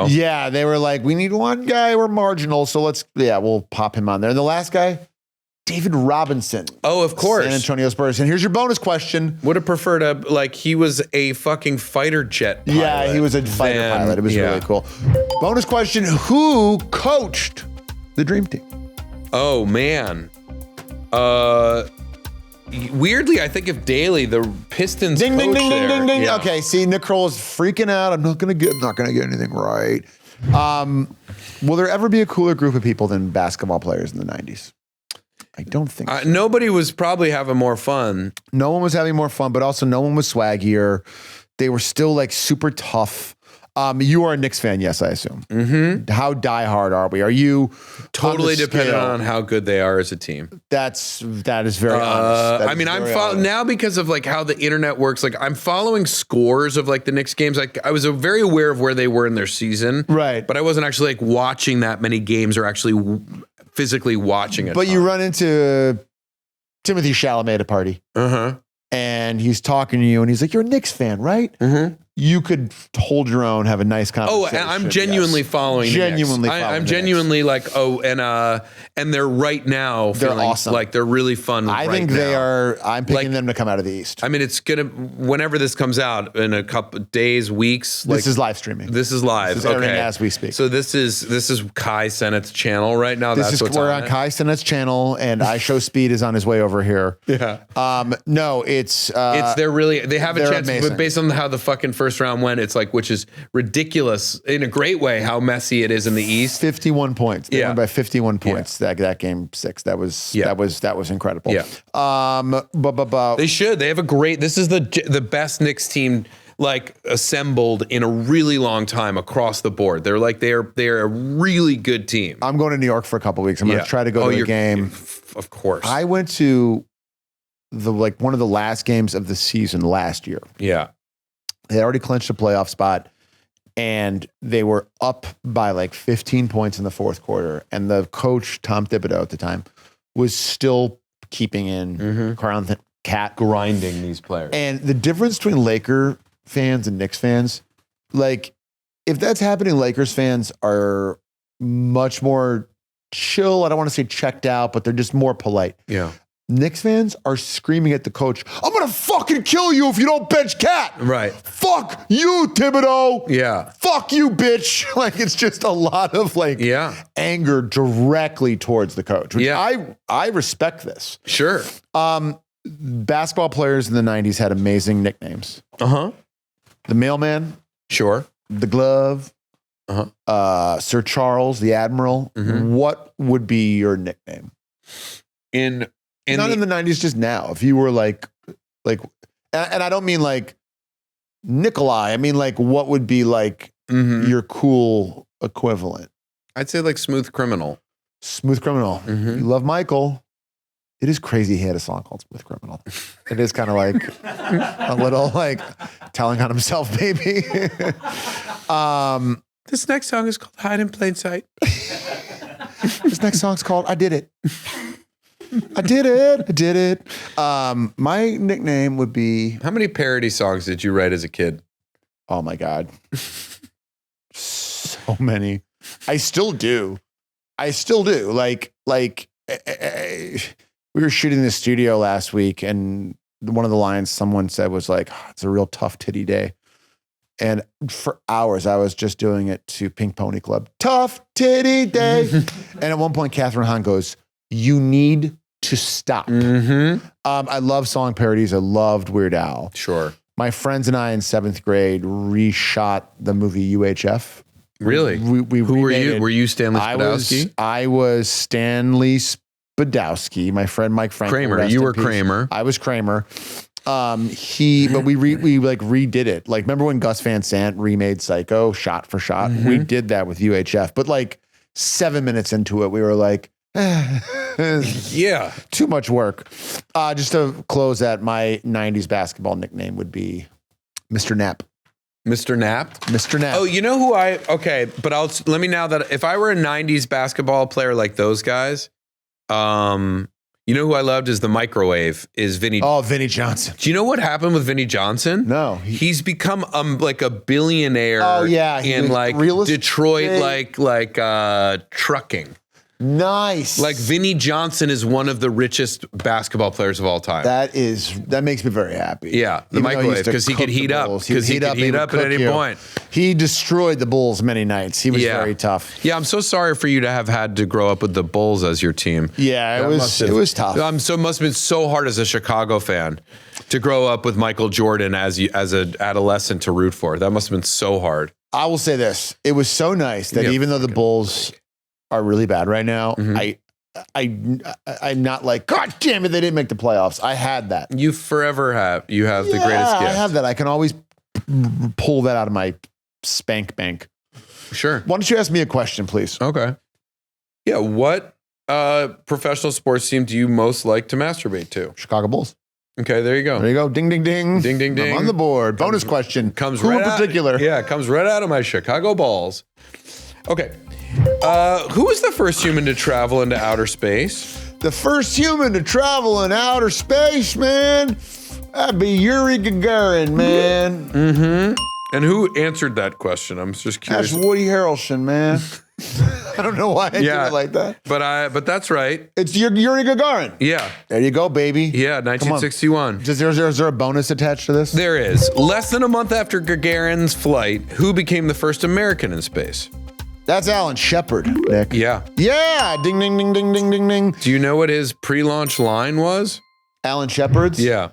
Yeah, they were like, we need one guy. We're marginal. So we'll pop him on there. And the last guy, David Robinson. Oh, of course. San Antonio Spurs. And here's your bonus question. Would have preferred he was a fucking fighter jet pilot. Yeah, he was a fighter pilot. It was really cool. Bonus question. Who coached the Dream Team? Oh, man. Weirdly, I think of Daly, the Pistons ding, coach ding, ding, there. ding, ding, ding. Yeah. Okay, see, Nick Kroll is freaking out. I'm not gonna get anything right. Will there ever be a cooler group of people than basketball players in the 90s? I don't think so. Nobody was probably having more fun. No one was having more fun, but also no one was swaggier. They were still like super tough. You are a Knicks fan, yes, I assume. Mm-hmm. How diehard are we? Are you totally dependent on how good they are as a team? That is very honest. I'm now because of how the internet works. I'm following scores of the Knicks games. I was very aware of where they were in their season, right? But I wasn't actually watching that many games or actually physically watching it. But you run into Timothy Chalamet at a party, and he's talking to you, and he's like, "You're a Knicks fan, right?" Mm-hmm. You could hold your own, have a nice conversation. Oh, and I'm genuinely following. I'm genuinely and they're right now. They're awesome. They're really fun. I think they are. I'm picking them to come out of the East. I mean, it's gonna whenever this comes out in a couple days, weeks. This is live streaming. This is live. This is airing as we speak. So this is Kai Sennett's channel right now. We're on Kai Sennett's channel, and I Show Speed is on his way over here. Yeah. No, it's they have a chance, amazing. but based on how the fucking first round went, it's which is ridiculous in a great way how messy it is in the East. 51 points. They won by 51 points. That game 6. That was incredible. Yeah. They should. They have a great. This is the best Knicks team assembled in a really long time across the board. They're a really good team. I'm going to New York for a couple weeks. I'm going to try to go to a game. Of course. I went to one of the last games of the season last year. Yeah. They already clinched a playoff spot. and they were up by like 15 points in the fourth quarter. And the coach, Tom Thibodeau at the time, was still keeping in Crown Cat. Grinding these players. And the difference between Laker fans and Knicks fans, like if that's happening, Lakers fans are much more chill. I don't want to say checked out, but they're just more polite. Yeah. Knicks fans are screaming at the coach, I'm going to fucking kill you if you don't bench Cat. Right. Fuck you, Thibodeau. Yeah. Fuck you, bitch. Like, it's just a lot of like anger directly towards the coach, which I respect this. Sure. Basketball players in the 90s had amazing nicknames. The Mailman. Sure. The Glove. Sir Charles, the Admiral. What would be your nickname? Not in the 90s, just now. If you were like, and I don't mean like Nikolai. I mean like, what would be like your cool equivalent? I'd say like Smooth Criminal. Smooth Criminal. You love Michael. It is crazy he had a song called Smooth Criminal. It is kind of like a little like telling on himself, maybe. This next song is called Hide in Plain Sight. This next song's called I Did It. I did it. My nickname would be... How many parody songs did you write as a kid? Oh my God. So many. I still do. Like we were shooting in the studio last week and one of the lines someone said was like, oh, it's a real tough titty day. And for hours, I was just doing it to Pink Pony Club. Tough titty day. And at one point, Catherine Hahn goes, you need to stop. I love song parodies. I loved Weird Al. Sure. My friends and I in 7th grade reshot the movie UHF. Really? Who were you? Were you Stanley Spadowski? I was Stanley Spadowski. My friend Mike Frank. Kramer. You were Kramer. I was Kramer. But we like redid it. Like, remember when Gus Van Sant remade Psycho shot for shot? We did that with UHF. But like 7 minutes into it, we were like, yeah, too much work. Just to close that, my 90s basketball nickname would be Mr. Knapp. Mr. Knapp? Mr. Knapp. Oh, you know who let me now that if I were a 90s basketball player like those guys, you know who I loved is the microwave, is Vinny. Oh, Vinny Johnson. Do you know what happened with Vinny Johnson? No. He's become like a billionaire. Oh, yeah. In like Detroit, like trucking. Nice. Like Vinny Johnson is one of the richest basketball players of all time. That makes me very happy. Yeah, the microwave, because he could heat up. Because he could heat up at any point. He destroyed the Bulls many nights. He was very tough. Yeah, I'm so sorry for you to have had to grow up with the Bulls as your team. Yeah, it was tough. It must have been so hard as a Chicago fan to grow up with Michael Jordan as an adolescent to root for. That must have been so hard. I will say this. It was so nice that even though the Bulls are really bad right now, I'm not like, God damn it, they didn't make the playoffs. I had that. You forever have. You have the greatest gift. I have that. I can always pull that out of my spank bank. Sure. Why don't you ask me a question, please? Okay. Yeah. What professional sports team do you most like to masturbate to? Chicago Bulls. Okay, there you go. There you go. Ding, ding, ding. Ding, ding, ding. I'm on the board. Bonus question. Who in particular? It comes right out of my Chicago balls. Okay. Who was the first human to travel into outer space? The first human to travel in outer space, man? That'd be Yuri Gagarin, man. And who answered that question? I'm just curious. That's Woody Harrelson, man. I don't know why I did it like that. But that's right. It's Yuri Gagarin. Yeah. There you go, baby. Yeah, 1961. Is there a bonus attached to this? There is. Less than a month after Gagarin's flight, who became the first American in space? That's Alan Shepard, Nick. Yeah. Yeah. Ding, ding, ding, ding, ding, ding, ding. Do you know what his pre-launch line was? Alan Shepard's? Yeah.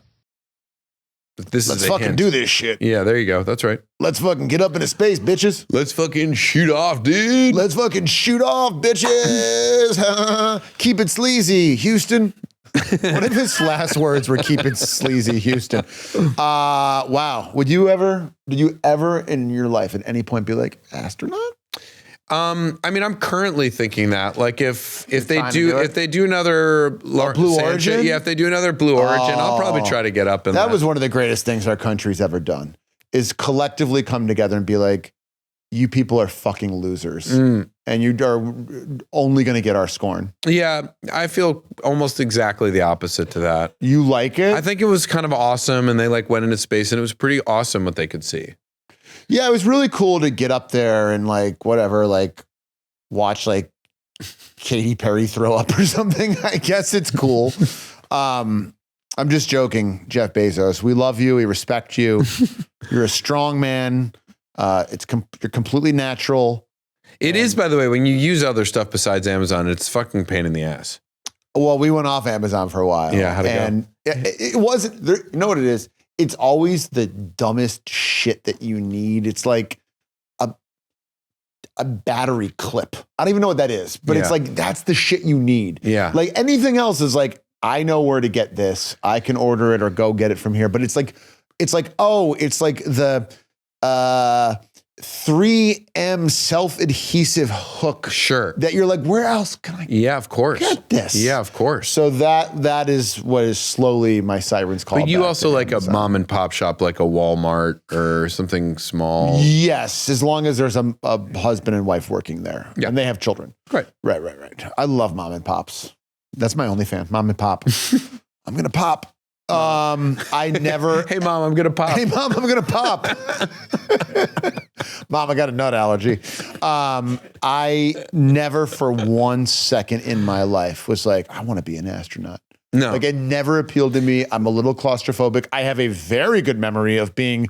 Let's fucking do this shit. Yeah, there you go. That's right. Let's fucking get up into space, bitches. Let's fucking shoot off, dude. Let's fucking shoot off, bitches. Keep it sleazy, Houston. One of his last words were "keep it sleazy, Houston." Wow. Did you ever in your life at any point be like, astronaut? I mean, I'm currently thinking that, like, if they do another Blue Origin, if they do another Blue Origin, I'll probably try to get up in that. That was one of the greatest things our country's ever done, is collectively come together and be like, you people are fucking losers. And you are only going to get our scorn. Yeah, I feel almost exactly the opposite to that. You like it? I think it was kind of awesome, and they like went into space, and it was pretty awesome what they could see. Yeah, it was really cool to get up there and like whatever, like watch like Katy Perry throw up or something. I guess it's cool. I'm just joking, Jeff Bezos. We love you. We respect you. You're a strong man. You're completely natural. It is, by the way, when you use other stuff besides Amazon, it's fucking pain in the ass. Well, we went off Amazon for a while. Yeah, how'd it go? And it wasn't, you know what it is? It's always the dumbest shit that you need. It's like a battery clip. I don't even know what that is, but it's like, that's the shit you need. Yeah. Like anything else is like, I know where to get this. I can order it or go get it from here. But it's like the 3M self-adhesive hook. Sure. That you're like, where else can I of course. get this? Yeah, of course. So that is what is slowly my sirens call. But you also like Amazon. A mom and pop shop, like a Walmart or something small. Yes, as long as there's a husband and wife working there. Yeah. And they have children. Right. I love mom and pops. That's my only fan, mom and pop. I'm going to pop. I never. Hey, mom, I'm going to pop. Hey, mom, I'm going to pop. Mom, I got a nut allergy. I never for 1 second in my life was like, I want to be an astronaut. No. Like it never appealed to me. I'm a little claustrophobic. I have a very good memory of being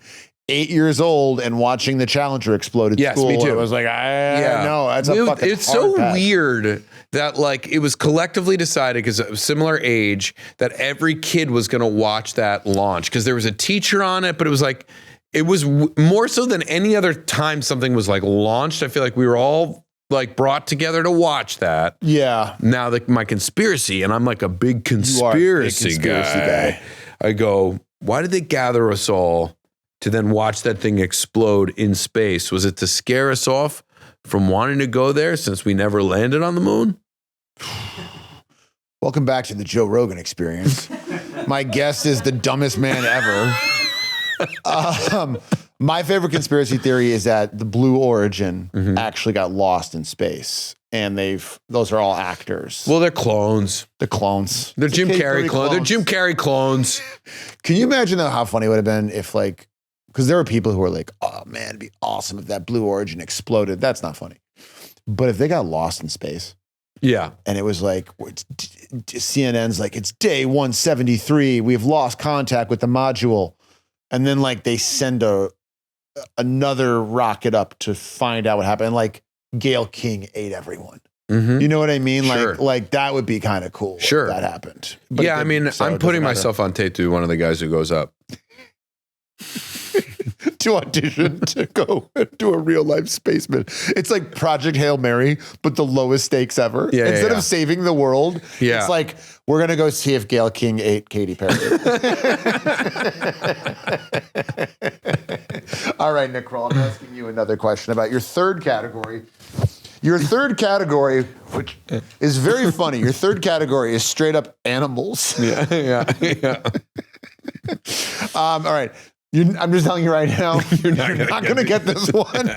8 years old and watching the Challenger explode at school. Me too. I was like, no, that's a fucking It's hard so pass. weird that like it was collectively decided because of a similar age that every kid was going to watch that launch because there was a teacher on it, but it was like, it was more so than any other time something was like launched. I feel like we were all like brought together to watch that. Yeah. Now my conspiracy, and I'm like a big conspiracy guy. I go, why did they gather us all to then watch that thing explode in space? Was it to scare us off from wanting to go there since we never landed on the moon? Welcome back to the Joe Rogan Experience. My guest is the dumbest man ever. My favorite conspiracy theory is that the Blue Origin actually got lost in space, and those are all actors. Well, they're clones. The clones. They're Jim Carrey clones. They're Jim Carrey clones. Can you imagine though how funny it would have been if like, because there were people who were like, oh man, it'd be awesome if that Blue Origin exploded. That's not funny. But if they got lost in space. Yeah. And it was like, CNN's like, it's day 173. We've lost contact with the module. And then like they send another rocket up to find out what happened. And like Gail King ate everyone. You know what I mean? Sure. Like that would be kind of cool. Sure. If that happened. But Yeah, I mean, I'm putting myself on tape to be one of the guys who goes up. To audition to go do a real life spaceman. It's like Project Hail Mary, but the lowest stakes ever. Yeah, Instead yeah. of saving the world, Yeah. it's like, we're going to go see if Gail King ate Katy Perry. All right, Nick Kroll, I'm asking you another question about your third category. Your third category, which is very funny, your third category is straight up animals. Yeah. All right. I'm just telling you right now, you're not going to get this one,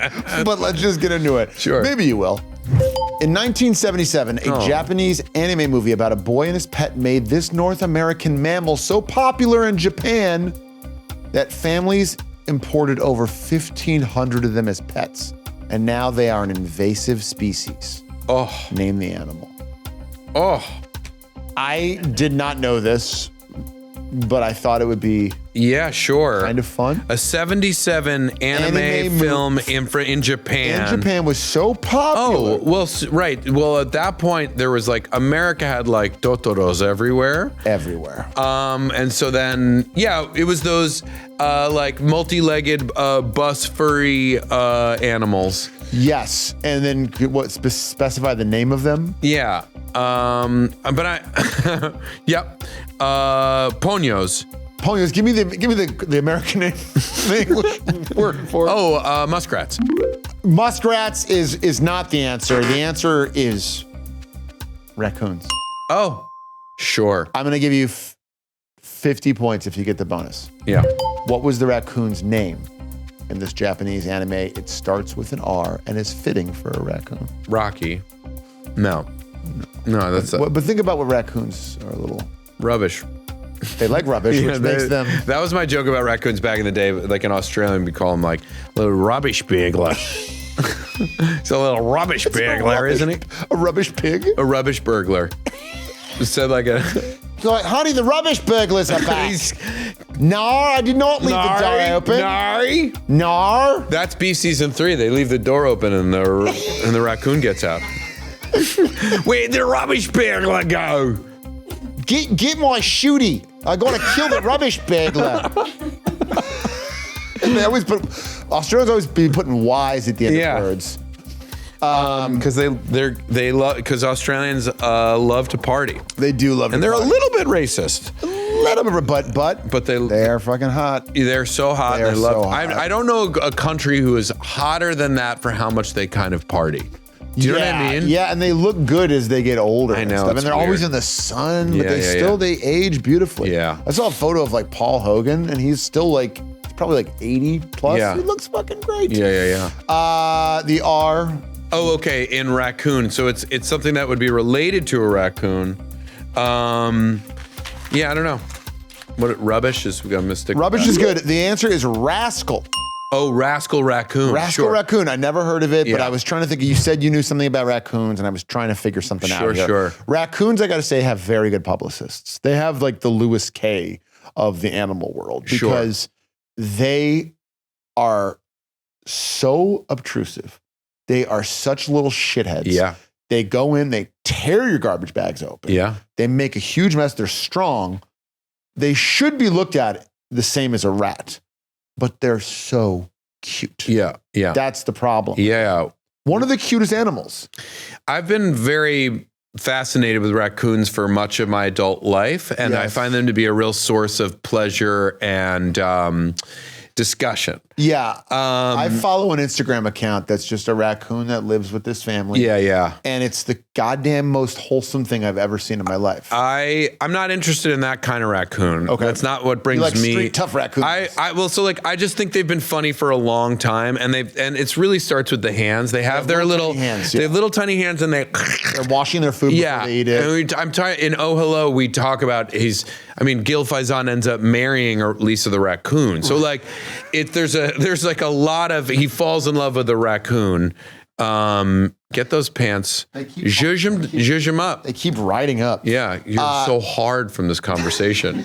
but let's just get into it. Sure. Maybe you will. In 1977, a Japanese anime movie about a boy and his pet made this North American mammal so popular in Japan that families imported over 1,500 of them as pets. And now they are an invasive species. Oh. Name the animal. Oh. I did not know this, but I thought it would be Yeah, sure. kind of fun. A 77 anime film in Japan. In Japan was so popular. Oh, well, right. Well, at that point, there was like, America had like Totoros everywhere. Everywhere. And so then, yeah, it was those like multi-legged bus furry animals. Yes. And then what, specify the name of them? Yeah. But yep. Ponios. Ponios, give me the American name, the English word for it. Oh, muskrats. Muskrats is not the answer. The answer is raccoons. Oh, sure. I'm going to give you 50 points if you get the bonus. Yeah. What was the raccoon's name? in this Japanese anime. It starts with an R and is fitting for a raccoon. Rocky. No, that's But think about what raccoons are a little. rubbish. They like rubbish, which makes them. That was my joke about raccoons back in the day. Like in Australia, we call them like little rubbish burglar. It's a little rubbish burglar, isn't he? A rubbish pig? A rubbish burglar. It said like a. So like, honey, the rubbish burglars are back. No, I did not leave the door open. No. That's Beef season 3. They leave the door open and the raccoon gets out. Where'd the rubbish burglar go? Get my shooty. I gotta kill the rubbish burglar. And they always Australians always be putting Y's at the end of words. Because Australians love to party. They do love to And they're party. a little bit racist. A little bit, but they are fucking hot. They're so hot. They are so hot. I don't know a country who is hotter than that for how much they kind of party. Do you know what I mean? Yeah, and they look good as they get older. I know, and stuff. it's And they're always weird. in the sun, but Yeah, they age beautifully. Yeah. I saw a photo of like Paul Hogan, and he's still like probably like 80 plus. Yeah. He looks fucking great. Yeah. The R. Oh, okay. In raccoon, so it's something that would be related to a raccoon. Yeah, I don't know. What rubbish is? We got mystic. Rubbish is good. The answer is rascal. Oh, rascal raccoon. Rascal Sure. raccoon. I never heard of it, but Yeah. I was trying to think. You said you knew something about raccoons, and I was trying to figure something out here. Sure. Raccoons, I got to say, have very good publicists. They have like the Louis Kay of the animal world because they are so obtrusive. They are such little shitheads. Yeah. They go in, they tear your garbage bags open. Yeah. They make a huge mess. They're strong. They should be looked at the same as a rat, but they're so cute. Yeah. That's the problem. Yeah. One of the cutest animals. I've been very fascinated with raccoons for much of my adult life, and I Yes. find them to be a real source of pleasure and discussion. Yeah. I follow an Instagram account that's just a raccoon that lives with this family. Yeah. And it's the goddamn most wholesome thing I've ever seen in my life. I'm not interested in that kind of raccoon. Okay. That's not what brings You like me. street tough raccoons. I just think they've been funny for a long time, and it's really starts with the hands. They have their little little tiny hands, They have yeah. little tiny hands, and they. They're washing their food before they eat it. And in Oh Hello, we talk about Gil Faizon ends up marrying Lisa the raccoon. So like, there's like a lot of he falls in love with the raccoon. Get those pants. Zhuzh him up. They keep riding up. Yeah, you're so hard from this conversation.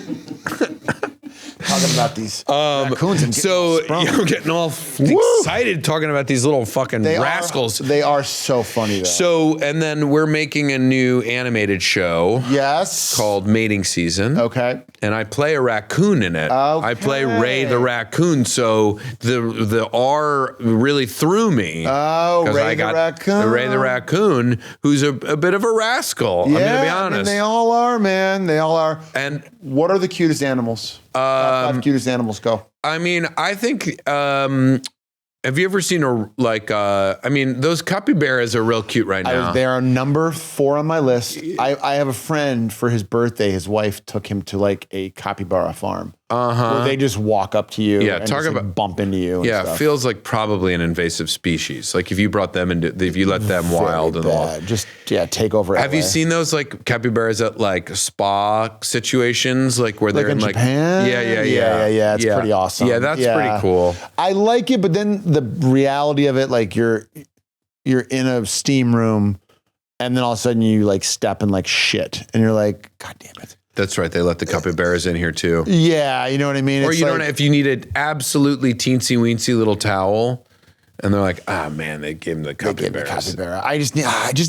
Talking about these raccoons and I'm getting all excited talking about these little fucking rascals. They are so funny though. So, and then we're making a new animated show. Yes. Called Mating Season. Okay. And I play a raccoon in it. I play Ray the raccoon. So the R really threw me. Oh, 'Cause Ray the raccoon. Ray the raccoon, who's a bit of a rascal. I'm gonna be honest. they all are, man. They all are. And what are the cutest animals? Top 5 cutest animals, go. I mean, I think. Have you ever seen those capybaras are real cute right now. They are number 4 on my list. I have a friend, for his birthday, his wife took him to like a capybara farm. Where they just walk up to you and talk just, about bump into you. Yeah, and it stuff. feels like probably an invasive species. Like if you brought them if you let them Very wild and all. bad. Just take over. Have you LA. seen those like capybaras at like spa situations, like where Like they're in in like Japan? Yeah. It's pretty awesome. Yeah, that's pretty cool. I like it, but then the reality of it, like you're in a steam room, and then all of a sudden you like step in like shit, and you're like, God damn it. That's right. They let the capybaras in here too. Yeah, you know what I mean. Or It's you like, don't if you need an absolutely teensy weensy little towel, and they're like, man, they gave him the They gave me capybaras. capybara. I just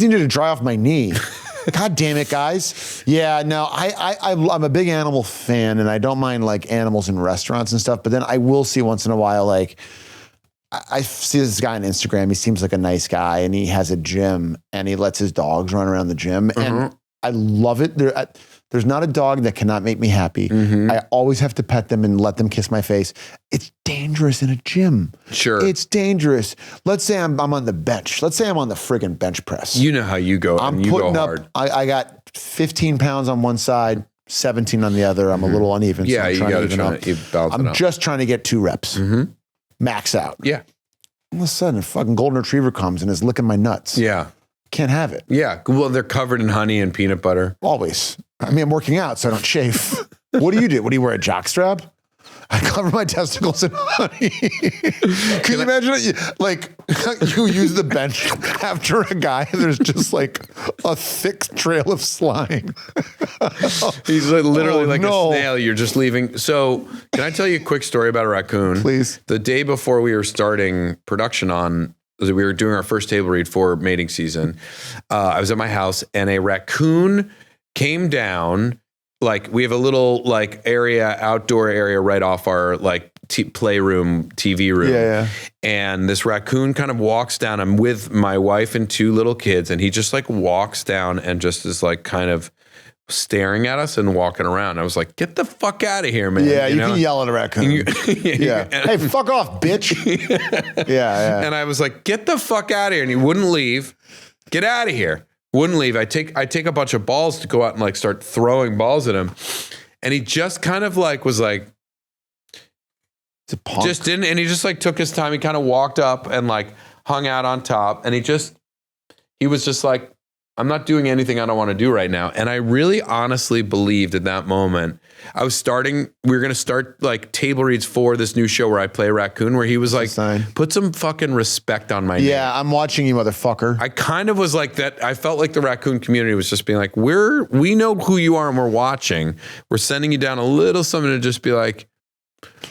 needed to dry off my knee. God damn it, guys. Yeah, no, I'm a big animal fan, and I don't mind like animals in restaurants and stuff. But then I will see once in a while, like I see this guy on Instagram. He seems like a nice guy, and he has a gym, and he lets his dogs run around the gym, and I love it. There's not a dog that cannot make me happy. I always have to pet them and let them kiss my face. It's dangerous in a gym. Sure. It's dangerous. Let's say I'm on the bench. Let's say I'm on the friggin' bench press. You know how you go. I'm and you putting go up, hard. I got 15 pounds on one side, 17 on the other. I'm a little uneven. Yeah, so I'm you trying got to to even try up. to balance it I'm out. just trying to get 2 reps. max out. Yeah. All of a sudden, a fucking golden retriever comes and is licking my nuts. Yeah. Can't have it. Yeah. Well, they're covered in honey and peanut butter. Always. I mean, I'm working out, so I don't chafe. What do you do? What do you wear, a jockstrap? I cover my testicles in honey. Can you imagine it? Like, you use the bench after a guy, there's just like a thick trail of slime. He's literally like no. a snail. You're just leaving. So, can I tell you a quick story about a raccoon? Please. The day before we were starting production on, we were doing our first table read for mating season. I was at my house and a raccoon came down. Like, we have a little like outdoor area right off our like playroom, TV room. Yeah. And this raccoon kind of walks down. I'm with my wife and 2 little kids, and he just like walks down and just is like kind of staring at us and walking around. I was like, get the fuck out of here, man. Yeah, you can yell at a raccoon. Yeah. Hey, fuck off, bitch. Yeah. And I was like, get the fuck out of here. And he wouldn't leave. Get out of here. Wouldn't leave. I take a bunch of balls to go out and like start throwing balls at him. And he just kind of like was like, it's a punk. just didn't. And he just like took his time. He kind of walked up and like hung out on top. And he was just like, I'm not doing anything I don't want to do right now. And I really honestly believed at that moment, we were going to start like table reads for this new show where I play raccoon, where he was like, put some fucking respect on my name. Yeah, I'm watching you, motherfucker. I kind of was like that. I felt like the raccoon community was just being like, we know who you are and we're watching. We're sending you down a little something to just be like,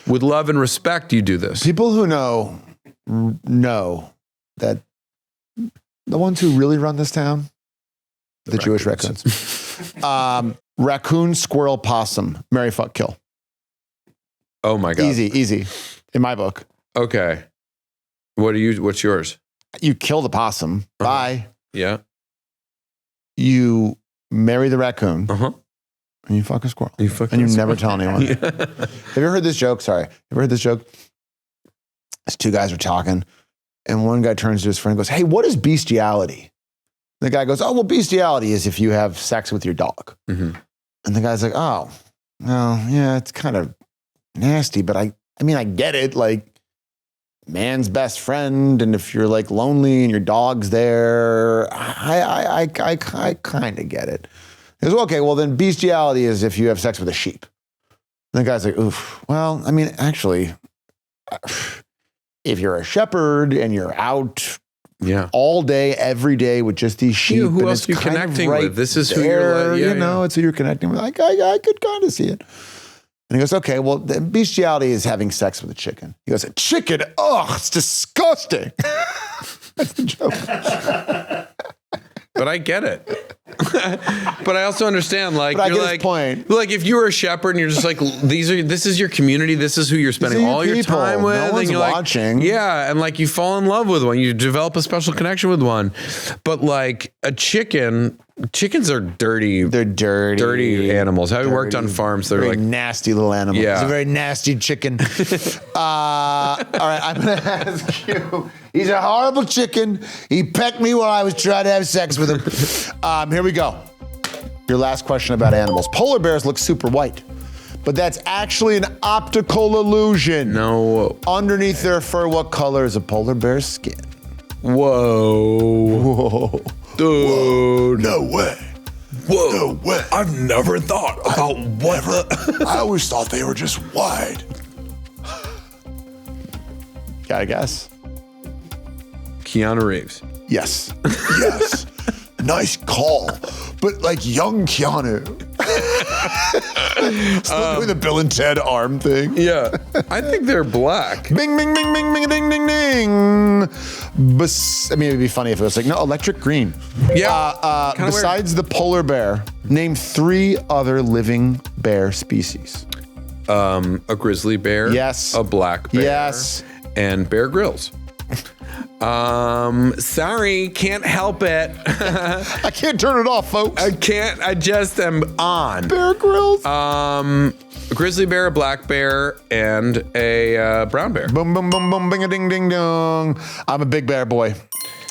with love and respect, you do this. People who know that the ones who really run this town, the Jewish raccoons. Raccoon, squirrel, possum, marry, fuck, kill. Oh my God. Easy. In my book. Okay. What's yours? You kill the possum. Bye. Yeah. You marry the raccoon. Uh-huh. And you fuck a squirrel. And you never tell anyone. Have you ever heard this joke? Sorry. Have you ever heard this joke? These 2 guys are talking, and one guy turns to his friend and goes, hey, what is bestiality? The guy goes, oh, well, bestiality is if you have sex with your dog. Mm-hmm. And the guy's like, oh, well, yeah, it's kind of nasty, but I mean, I get it. Like, man's best friend, and if you're like lonely and your dog's there, I kind of get it. He goes, okay, well, then bestiality is if you have sex with a sheep. And the guy's like, oof, well, I mean, actually, if you're a shepherd and you're out all day, every day with just these sheep. Who else are you connecting with? This is who you're like, it's who you're connecting with. Like, I could kind of see it. And he goes, okay, well, the bestiality is having sex with a chicken. He goes, a chicken? Oh, it's disgusting. That's the joke. But I get it. But I also understand, like, but I you're get like, his point. Like, if you were a shepherd and you're just like, this is your community, this is who you're spending all your time with. No one's and you're watching. Like, yeah, and like you fall in love with one, you develop a special connection with one. But like a chickens are dirty. They're dirty animals. Having worked on farms, they're very like nasty little animals. Yeah. It's a very nasty chicken. All right, I'm going to ask you. He's a horrible chicken. He pecked me while I was trying to have sex with him. Here we go. Your last question about animals. Polar bears look super white, but that's actually an optical illusion. No. Underneath their fur, what color is a polar bear's skin? Whoa. Dude. No way. Whoa. No way. I've never thought about I always thought they were just white. Gotta guess. Keanu Reeves. Yes. Yes. Nice call. But like young Keanu. Still doing the Bill and Ted arm thing. Yeah. I think they're black. Bing, bing, bing, bing, bing, ding, ding, ding. I mean, it'd be funny if it was like, no, electric green. Yeah. Besides the polar bear, name 3 other living bear species. A grizzly bear. Yes. A black bear. Yes. And Bear Grylls. Sorry, can't help it. I can't turn it off, folks. I can't. I just am on. Bear Grylls. A grizzly bear, a black bear, and a brown bear. Boom, boom, boom, boom, bing, a ding, ding, dong. I'm a big bear boy.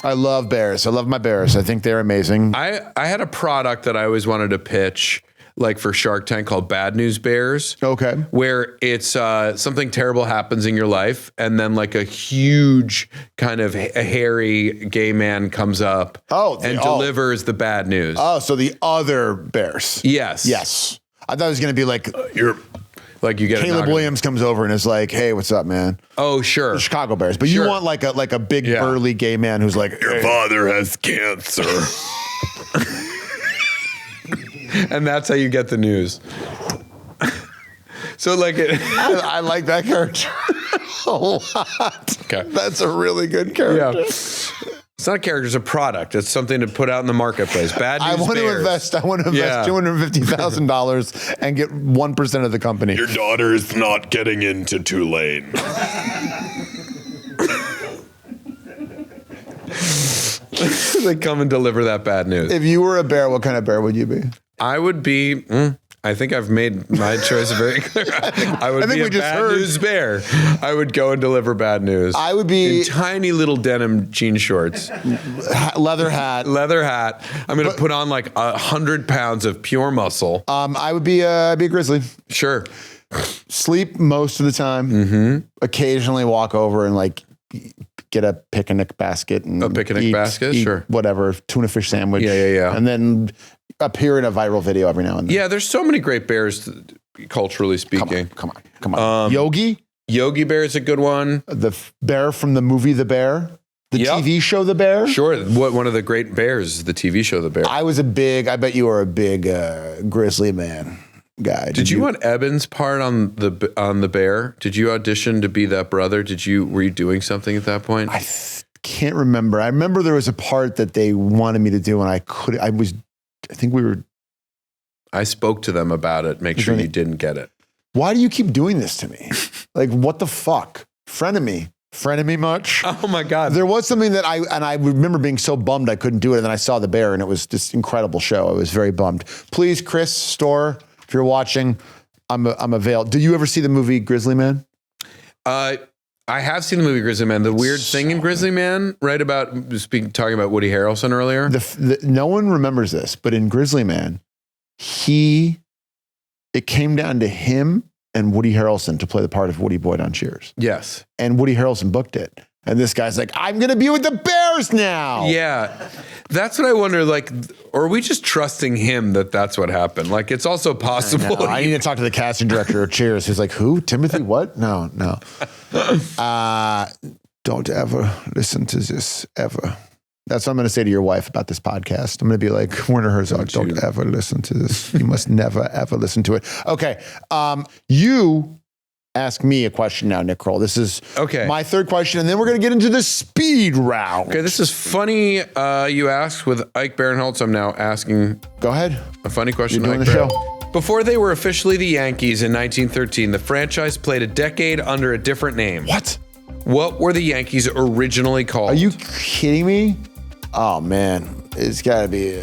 I love bears. I love my bears. I think they're amazing. I had a product that I always wanted to pitch. like for Shark Tank called Bad News Bears. Okay. Where it's something terrible happens in your life, and then like a huge kind of a hairy gay man comes up and delivers the bad news. Oh, so the other bears. Yes. Yes. I thought it was going to be like like you get Caleb Williams comes over and is like, "Hey, what's up, man?" Oh, sure. The Chicago Bears. But you want like a big burly gay man who's like, Your father has cancer. And that's how you get the news. So like I like that character a lot. Okay. That's a really good character. Yeah. It's not a character, it's a product. It's something to put out in the marketplace. Bad News I want Bears. to invest $250,000 and get 1% of the company. Your daughter is not getting into Tulane. They come and deliver that bad news. If you were a bear, what kind of bear would you be? I would be. I think I've made my choice very clear. I would be a bad news bear. I would go and deliver bad news. I would be in tiny little denim jean shorts, leather hat. I'm going to put on like 100 pounds of pure muscle. I would be a grizzly. Sure. Sleep most of the time. Mm-hmm. Occasionally walk over and like get a picnic basket and eat sure, whatever, tuna fish sandwich. Yeah. And then appear in a bear video every now and then. Yeah, there's so many great bears, culturally speaking. Come on. Yogi Bear is a good one. The bear from the movie The Bear, the TV show The Bear. Sure, one of the great bears is the TV show The Bear. I bet you were a big grizzly man guy. Did you want Eben's part on the bear? Did you audition to be that brother? Were you doing something at that point? I can't remember. I remember there was a part that they wanted me to do, and I spoke to them about it. Make sure you didn't get it. Why do you keep doing this to me? Like, what the fuck? Frenemy much? Oh my God. There was something that I remember being so bummed I couldn't do it. And then I saw The Bear and it was this incredible show. I was very bummed. Please, Chris Store, if you're watching, I'm available. Did you ever see the movie Grizzly Man? I have seen the movie Grizzly Man. The weird thing in Grizzly Man, right, talking about Woody Harrelson earlier. No one remembers this, but in Grizzly Man, it came down to him and Woody Harrelson to play the part of Woody Boyd on Cheers. Yes. And Woody Harrelson booked it. And this guy's like, I'm going to be with the Bears now. Yeah. That's what I wonder, like, or are we just trusting him that that's what happened? Like, it's also possible. I need to talk to the casting director of Cheers. He's like, who? Timothy what? No. Don't ever listen to this, ever. That's what I'm going to say to your wife about this podcast. I'm going to be like, Werner Herzog, don't ever listen to this. You must never, ever listen to it. Okay. You ask me a question now, Nick Kroll. This is my third question, and then we're going to get into the speed round. Okay, this is funny you asked with Ike Barinholtz. I'm now asking Go ahead. A funny question. You're doing the show. Before they were officially the Yankees in 1913, the franchise played a decade under a different name. What were the Yankees originally called? Are you kidding me? Oh, man. It's got to be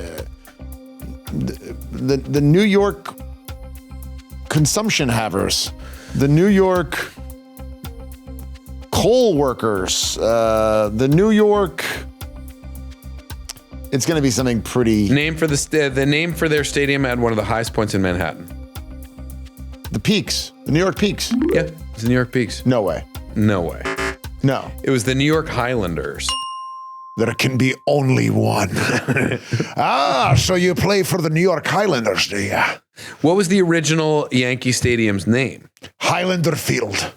the New York consumption havers, the New York coal workers, the New York... It's going to be something pretty... The name for their stadium had one of the highest points in Manhattan. The Peaks. The New York Peaks. Yeah, it's the New York Peaks. No way. No. It was the New York Highlanders. There can be only one. So you play for the New York Highlanders, do you? What was the original Yankee Stadium's name? Highlander Field.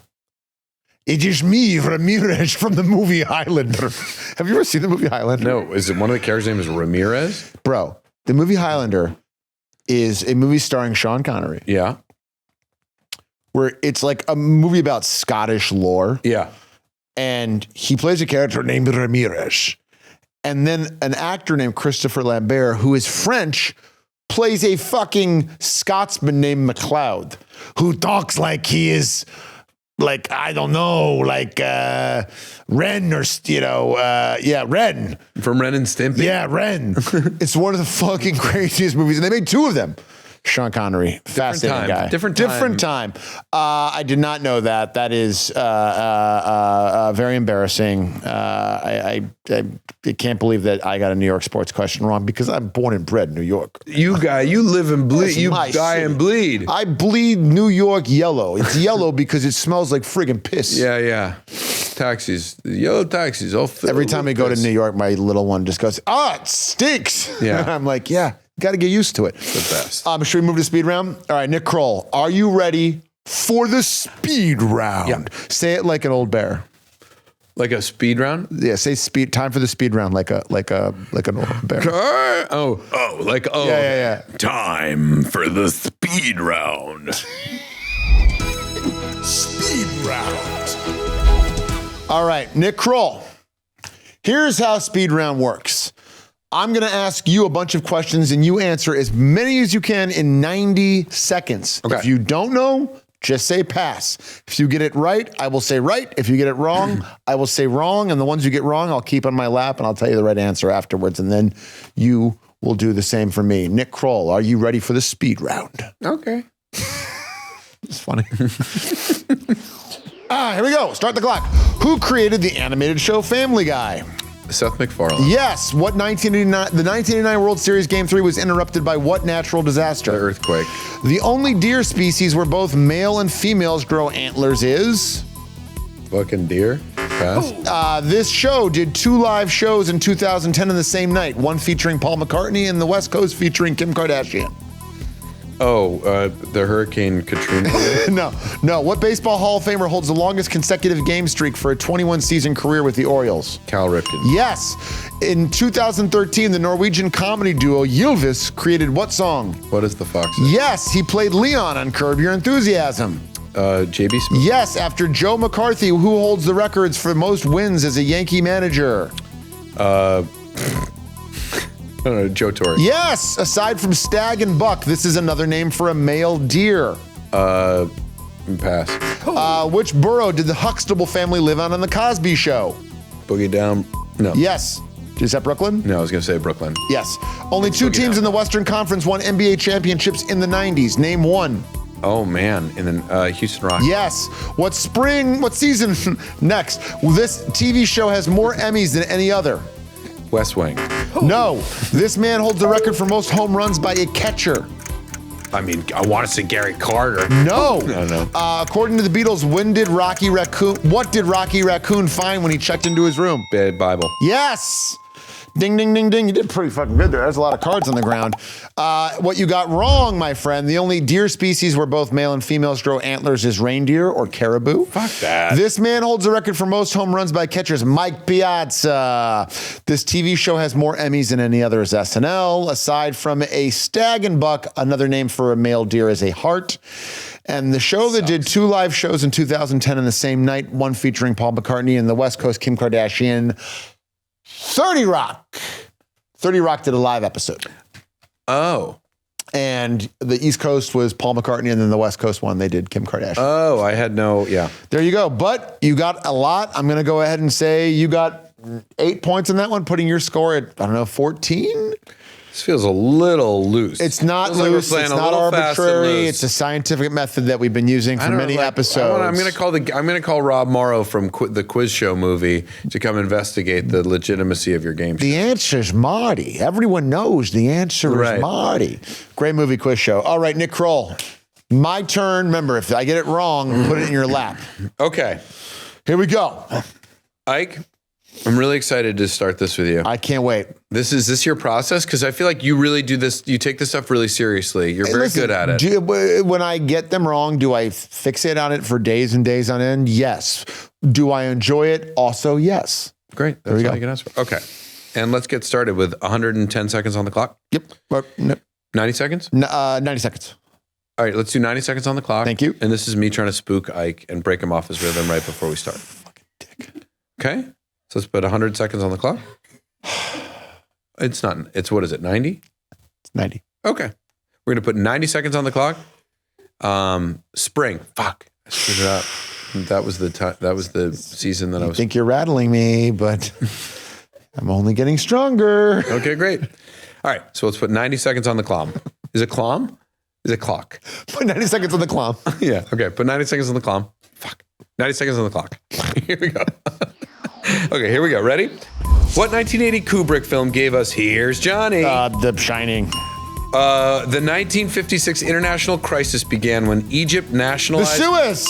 It is me, Ramirez, from the movie Highlander. Have you ever seen the movie Highlander? No. Is it one of the characters' name is Ramirez? Bro, the movie Highlander is a movie starring Sean Connery. Yeah. Where it's like a movie about Scottish lore. Yeah. And he plays a character named Ramirez. And then an actor named Christopher Lambert, who is French, plays a fucking Scotsman named MacLeod, who talks like he is, like, I don't know, like Ren or, Ren. From Ren and Stimpy? Yeah, Ren. It's one of the fucking craziest movies. And they made two of them. Sean Connery, fascinating guy. Different time. I did not know that. That is very embarrassing. I can't believe that I got a New York sports question wrong because I'm born and bred in New York. You live and bleed. You die city. and bleed. I bleed New York yellow. It's yellow because it smells like friggin' piss. Yeah. Taxis, yellow taxis. All Every time we go to New York, my little one just goes, it stinks. Yeah. I'm like, yeah, got to get used to it. The best. Should we move to speed round? All right, Nick Kroll, are you ready for the speed round? Yeah. Say it like an old bear. Like a speed round? Yeah, say speed. Time for the speed round, like an old bear. Yeah. Time for the speed round. Speed round. All right, Nick Kroll. Here's how speed round works. I'm going to ask you a bunch of questions, and you answer as many as you can in 90 seconds. Okay. If you don't know, just say pass. If you get it right, I will say right. If you get it wrong, I will say wrong. And the ones you get wrong, I'll keep on my lap, and I'll tell you the right answer afterwards. And then you will do the same for me. Nick Kroll, are you ready for the speed round? Okay. It's funny. Here we go. Start the clock. Who created the animated show Family Guy? Seth MacFarlane. Yes. What 1989? The 1989 World Series Game 3 was interrupted by what natural disaster? The earthquake. The only deer species where both male and females grow antlers is? Fucking deer. Pass. This show did 2 live shows in 2010 in the same night. One featuring Paul McCartney and the West Coast featuring Kim Kardashian. The Hurricane Katrina. No. What baseball Hall of Famer holds the longest consecutive game streak for a 21-season career with the Orioles? Cal Ripken. Yes. In 2013, the Norwegian comedy duo Ylvis created what song? What is the fox? Yes, he played Leon on Curb Your Enthusiasm. J.B. Smith. Yes, after Joe McCarthy, who holds the records for most wins as a Yankee manager? I don't know, Joe Torre. Yes, aside from stag and buck, this is another name for a male deer. Pass. Which borough did the Huxtable family live on The Cosby Show? Boogie Down. No. Yes. Is that Brooklyn? No, I was going to say Brooklyn. Yes. Only 2 teams in the Western Conference won NBA championships in the 90s. Name one. Oh, man. And then Houston Rockets. Yes. What season? Next. This TV show has more Emmys than any other. West Wing. No. This man holds the record for most home runs by a catcher. I mean, I want to say Gary Carter. No. No. According to the Beatles, what did Rocky Raccoon find when he checked into his room? Bad Bible. Yes. Ding, ding, ding, ding. You did pretty fucking good there. There's a lot of cards on the ground. What you got wrong, my friend, the only deer species where both male and females grow antlers is reindeer or caribou. Fuck that. This man holds the record for most home runs by catchers, Mike Piazza. This TV show has more Emmys than any other as SNL. Aside from a stag and buck, another name for a male deer is a hart. And the show that did 2 live shows in 2010 in the same night, one featuring Paul McCartney and the West Coast Kim Kardashian, 30 Rock. 30 Rock did a live episode. Oh. And the East Coast was Paul McCartney, and then the West Coast one, they did Kim Kardashian. Oh, I had no, yeah. There you go. But you got a lot. I'm going to go ahead and say you got 8 points in that one, putting your score at, 14? This feels a little loose. It's not Feels like we're loose. playing It's a not little fast and arbitrary. loose. It's a scientific method that we've been using for many episodes. I'm going to call Rob Morrow from the Quiz Show movie to come investigate the legitimacy of your game show. The answer's Marty. Everyone knows the answer is Marty. Great movie, Quiz Show. All right, Nick Kroll. My turn. Remember, if I get it wrong, put it in your lap. Okay. Here we go. Ike, I'm really excited to start this with you. I can't wait. Is this your process? Because I feel like you really do this. You take this stuff really seriously. You're very good at it. When I get them wrong, do I fixate on it for days and days on end? Yes. Do I enjoy it? Also, yes. Great. That's all you can ask for. Okay. And let's get started with 110 seconds on the clock. Yep. 90 seconds? 90 seconds. All right, let's do 90 seconds on the clock. Thank you. And this is me trying to spook Ike and break him off his rhythm right before we start. Fucking dick. Okay. So let's put 100 seconds on the clock. It's what is it, 90? It's 90. Okay. We're going to put 90 seconds on the clock. Spring. Fuck. I screwed it up. That was the season that I was. I think you're rattling me, but I'm only getting stronger. Okay, great. All right. So let's put 90 seconds on the clom. Is it clom? Is it clock? Put 90 seconds on the clom. Yeah. Okay. Put 90 seconds on the clom. Fuck. 90 seconds on the clock. Here we go. Okay. Here we go. Ready? What 1980 Kubrick film gave us Here's Johnny? The Shining. The 1956 international crisis began when Egypt The nationalized. Suez.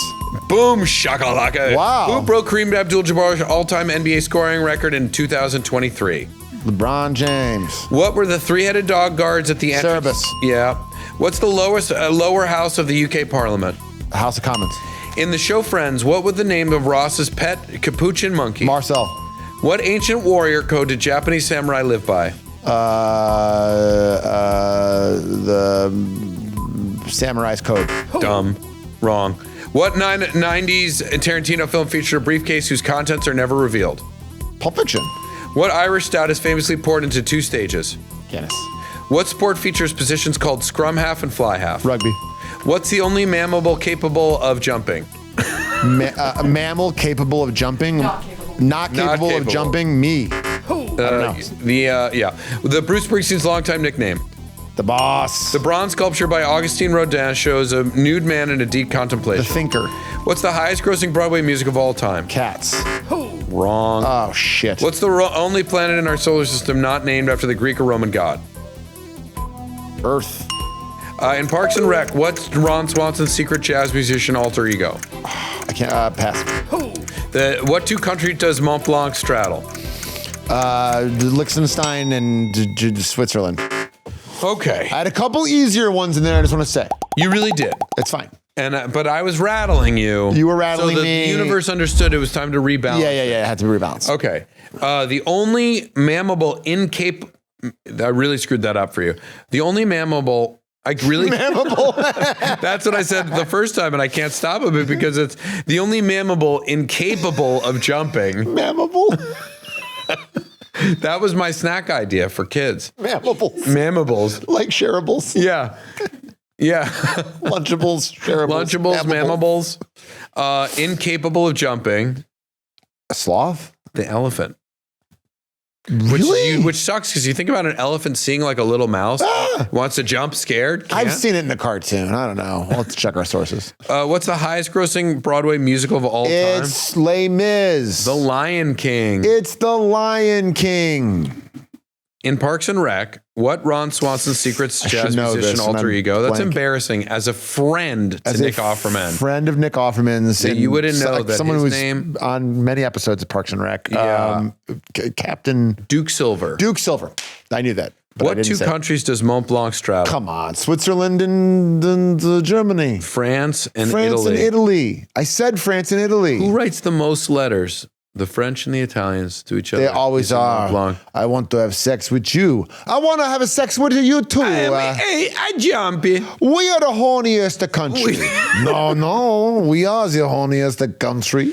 Boom, shakalaka. Wow. Who broke Kareem Abdul-Jabbar's all-time NBA scoring record in 2023? LeBron James. What were the three-headed dog guards at the entrance? Cerebus. Yeah. What's the lower house of the UK Parliament? House of Commons. In the show Friends, what was the name of Ross's pet capuchin monkey? Marcel. What ancient warrior code did Japanese samurai live by? The Samurai's Code. Dumb. Wrong. What 90s Tarantino film featured a briefcase whose contents are never revealed? Pulp Fiction. What Irish stout is famously poured into 2 stages? Guinness. What sport features positions called scrum half and fly half? Rugby. What's the only mammal capable of jumping? A mammal capable of jumping. Not capable of jumping. Me. The Bruce Springsteen's longtime nickname. The Boss. The bronze sculpture by Augustin Rodin shows a nude man in a deep The contemplation. Thinker. What's the highest grossing Broadway music of all time? Cats. Wrong. Oh shit. What's the only planet in our solar system not named after the Greek or Roman god? Earth. In Parks and Rec, what's Ron Swanson's secret jazz musician alter ego? I can't pass. What 2 countries does Mont Blanc straddle? Liechtenstein and Switzerland. Okay, I had a couple easier ones in there. I just want to say you really did. it's fine. And but I was rattling you. You were rattling so the me. universe understood it was time to rebalance. Yeah. It had to be rebalanced. Okay. The only mammable incapable. I really screwed that up for you. The only mammable. I really. Mammable. That's what I said the first time, and I can't stop it because it's the only mammable incapable of jumping. Mammable. That was my snack idea for kids. Mammables. Mammables. Like shareables. Yeah. Yeah. Lunchables. Shareables. Lunchables, mammables. Incapable of jumping. A sloth? The elephant. Really? Which sucks because you think about an elephant seeing like a little mouse, wants to jump scared. Can't. I've seen it in a cartoon. I don't know. Let's check our sources. What's the highest grossing Broadway musical of all time? It's Les Mis. The Lion King. It's The Lion King. In Parks and Rec, what Ron Swanson's secret I jazz should know musician this, and alter I'm ego? That's blank. embarrassing. As a friend to Nick Offerman. Friend of Nick Offerman's. That you wouldn't know that someone his who's name- on many episodes of Parks and Rec. Yeah. Captain Duke Silver. Duke Silver. I knew that. But I What didn't 2 say. countries does Mont Blanc straddle? Come on, Switzerland and Germany. France and France Italy. and Italy. I said France and Italy. Who writes the most letters? The French and the Italians to each other. They always These Mont are. Blanc. I want to have sex with you. I want to have a sex with you too. I jumpy. We are the horniest country. No, we are the horniest country.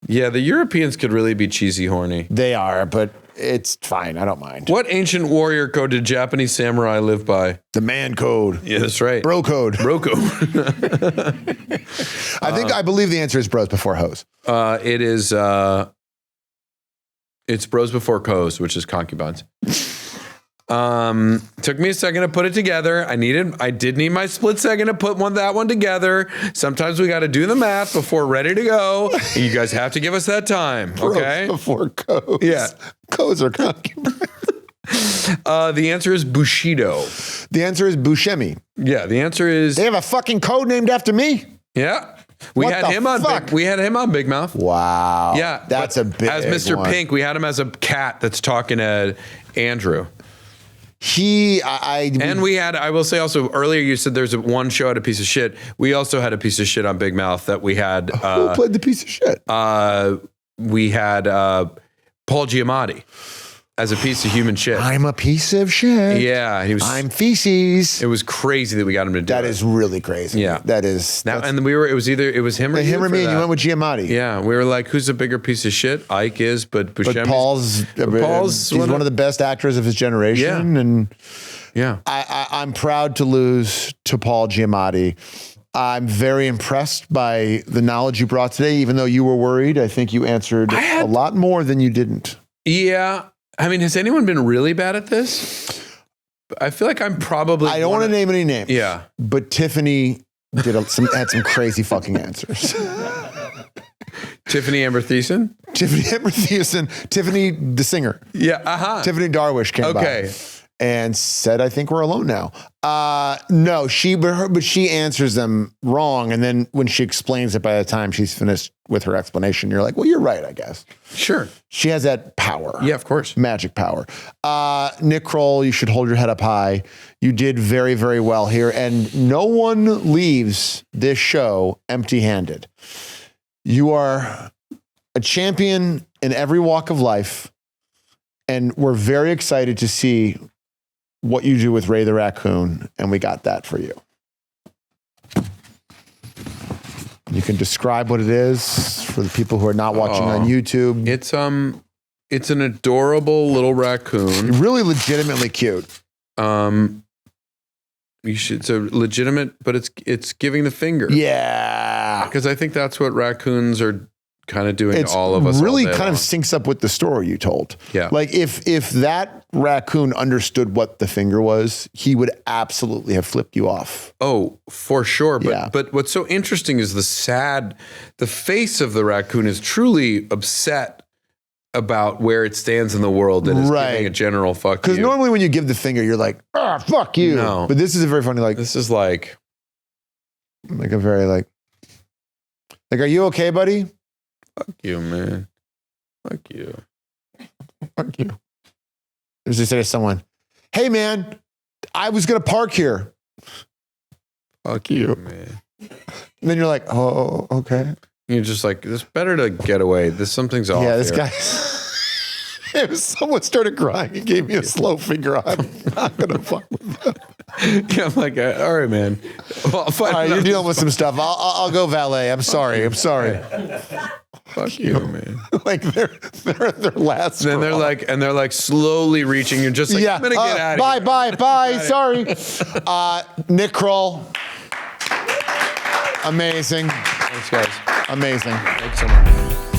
Yeah, the Europeans could really be cheesy horny. They are, but it's fine. I don't mind. What ancient warrior code did Japanese samurai live by? The man code. Yeah, that's right. Bro code. Bro code. I believe the answer is bros before hoes. It is. It's bros before coes, which is concubines. Took me a second to put it together. I did need my split second to put that one together. Sometimes we got to do the math before ready to go. You guys have to give us that time, okay? Bros before coes. Yeah. Coes are concubines. The answer is Bushido. The answer is Buscemi. Yeah, the answer is They have a fucking code named after me. yeah. We What had the him on. fuck? We had him on Big Mouth. Wow. Yeah, That's but a big as Mr. one. Pink. We had him as a cat that's talking to Andrew. And we had, I will say also, earlier you said there's one show had a piece of shit. We also had a piece of shit on Big Mouth that we had. Who played the piece of shit? We had Paul Giamatti as a piece of human shit. I'm a piece of shit. Yeah, he was. I'm feces. It was crazy that we got him to do That it. is really crazy. Yeah. That is. Now, and we were. It was him or him you or for me. that. You went with Giamatti. Yeah, we were like, who's a bigger piece of shit? Ike is, but But Buscemi's- Paul's he's one of the best actors of his generation. Yeah. And Yeah. I'm proud to lose to Paul Giamatti. I'm very impressed by the knowledge you brought today, even though you were worried. I think you answered a lot more than you didn't. Yeah. I mean, has anyone been really bad at this? I feel like I'm probably. I don't want to name any names. Yeah. But Tiffany had some crazy fucking answers. Tiffany Amber Thiessen? Tiffany Amber Thiessen, Tiffany the singer. Yeah, Tiffany Darwish came by and said, I think we're alone now. No, but she answers them wrong. And then when she explains it, by the time she's finished with her explanation, you're like, well, you're right, I guess. Sure. She has that power. Yeah, of course. Magic power. Nick Kroll, you should hold your head up high. You did very, very well here. And no one leaves this show empty-handed. You are a champion in every walk of life. And we're very excited to see what you do with Ray the Raccoon, and we got that for you. You can describe what it is for the people who are not watching on YouTube. It's an adorable little raccoon. Really legitimately cute. You should, so legitimate, but it's giving the finger. Yeah. Because I think that's what raccoons are kind of doing to all of us. Really all day kind long. of syncs up with the story you told. Yeah. Like if that raccoon understood what the finger was, he would absolutely have flipped you off. Oh, for sure. But Yeah. but what's so interesting is the face of the raccoon is truly upset about where it stands in the world and is giving a general fuck you. Because normally when you give the finger, you're like, ah, fuck you. No. But this is a very funny, like, This is like a very like, are you okay, buddy? fuck you, man. Fuck you. Fuck you. As they say to someone, hey man, I was gonna park here. Fuck you, man. And then you're like, oh, okay. You're just like, it's better to get away. Something's off. Yeah, this here. guy. If someone started crying and gave me a slow finger, I'm not gonna fuck with them. Yeah, I'm like, all right, man. Well, I'll find All right, you're another- dealing with some stuff. I'll go valet. I'm sorry. Fuck you, man. Like they're at their last. And then they're like slowly reaching. You're just like, yeah. I'm gonna get out of Bye, here. bye. Sorry. Nick Kroll. Amazing. Thanks, guys. Amazing. Thanks so much.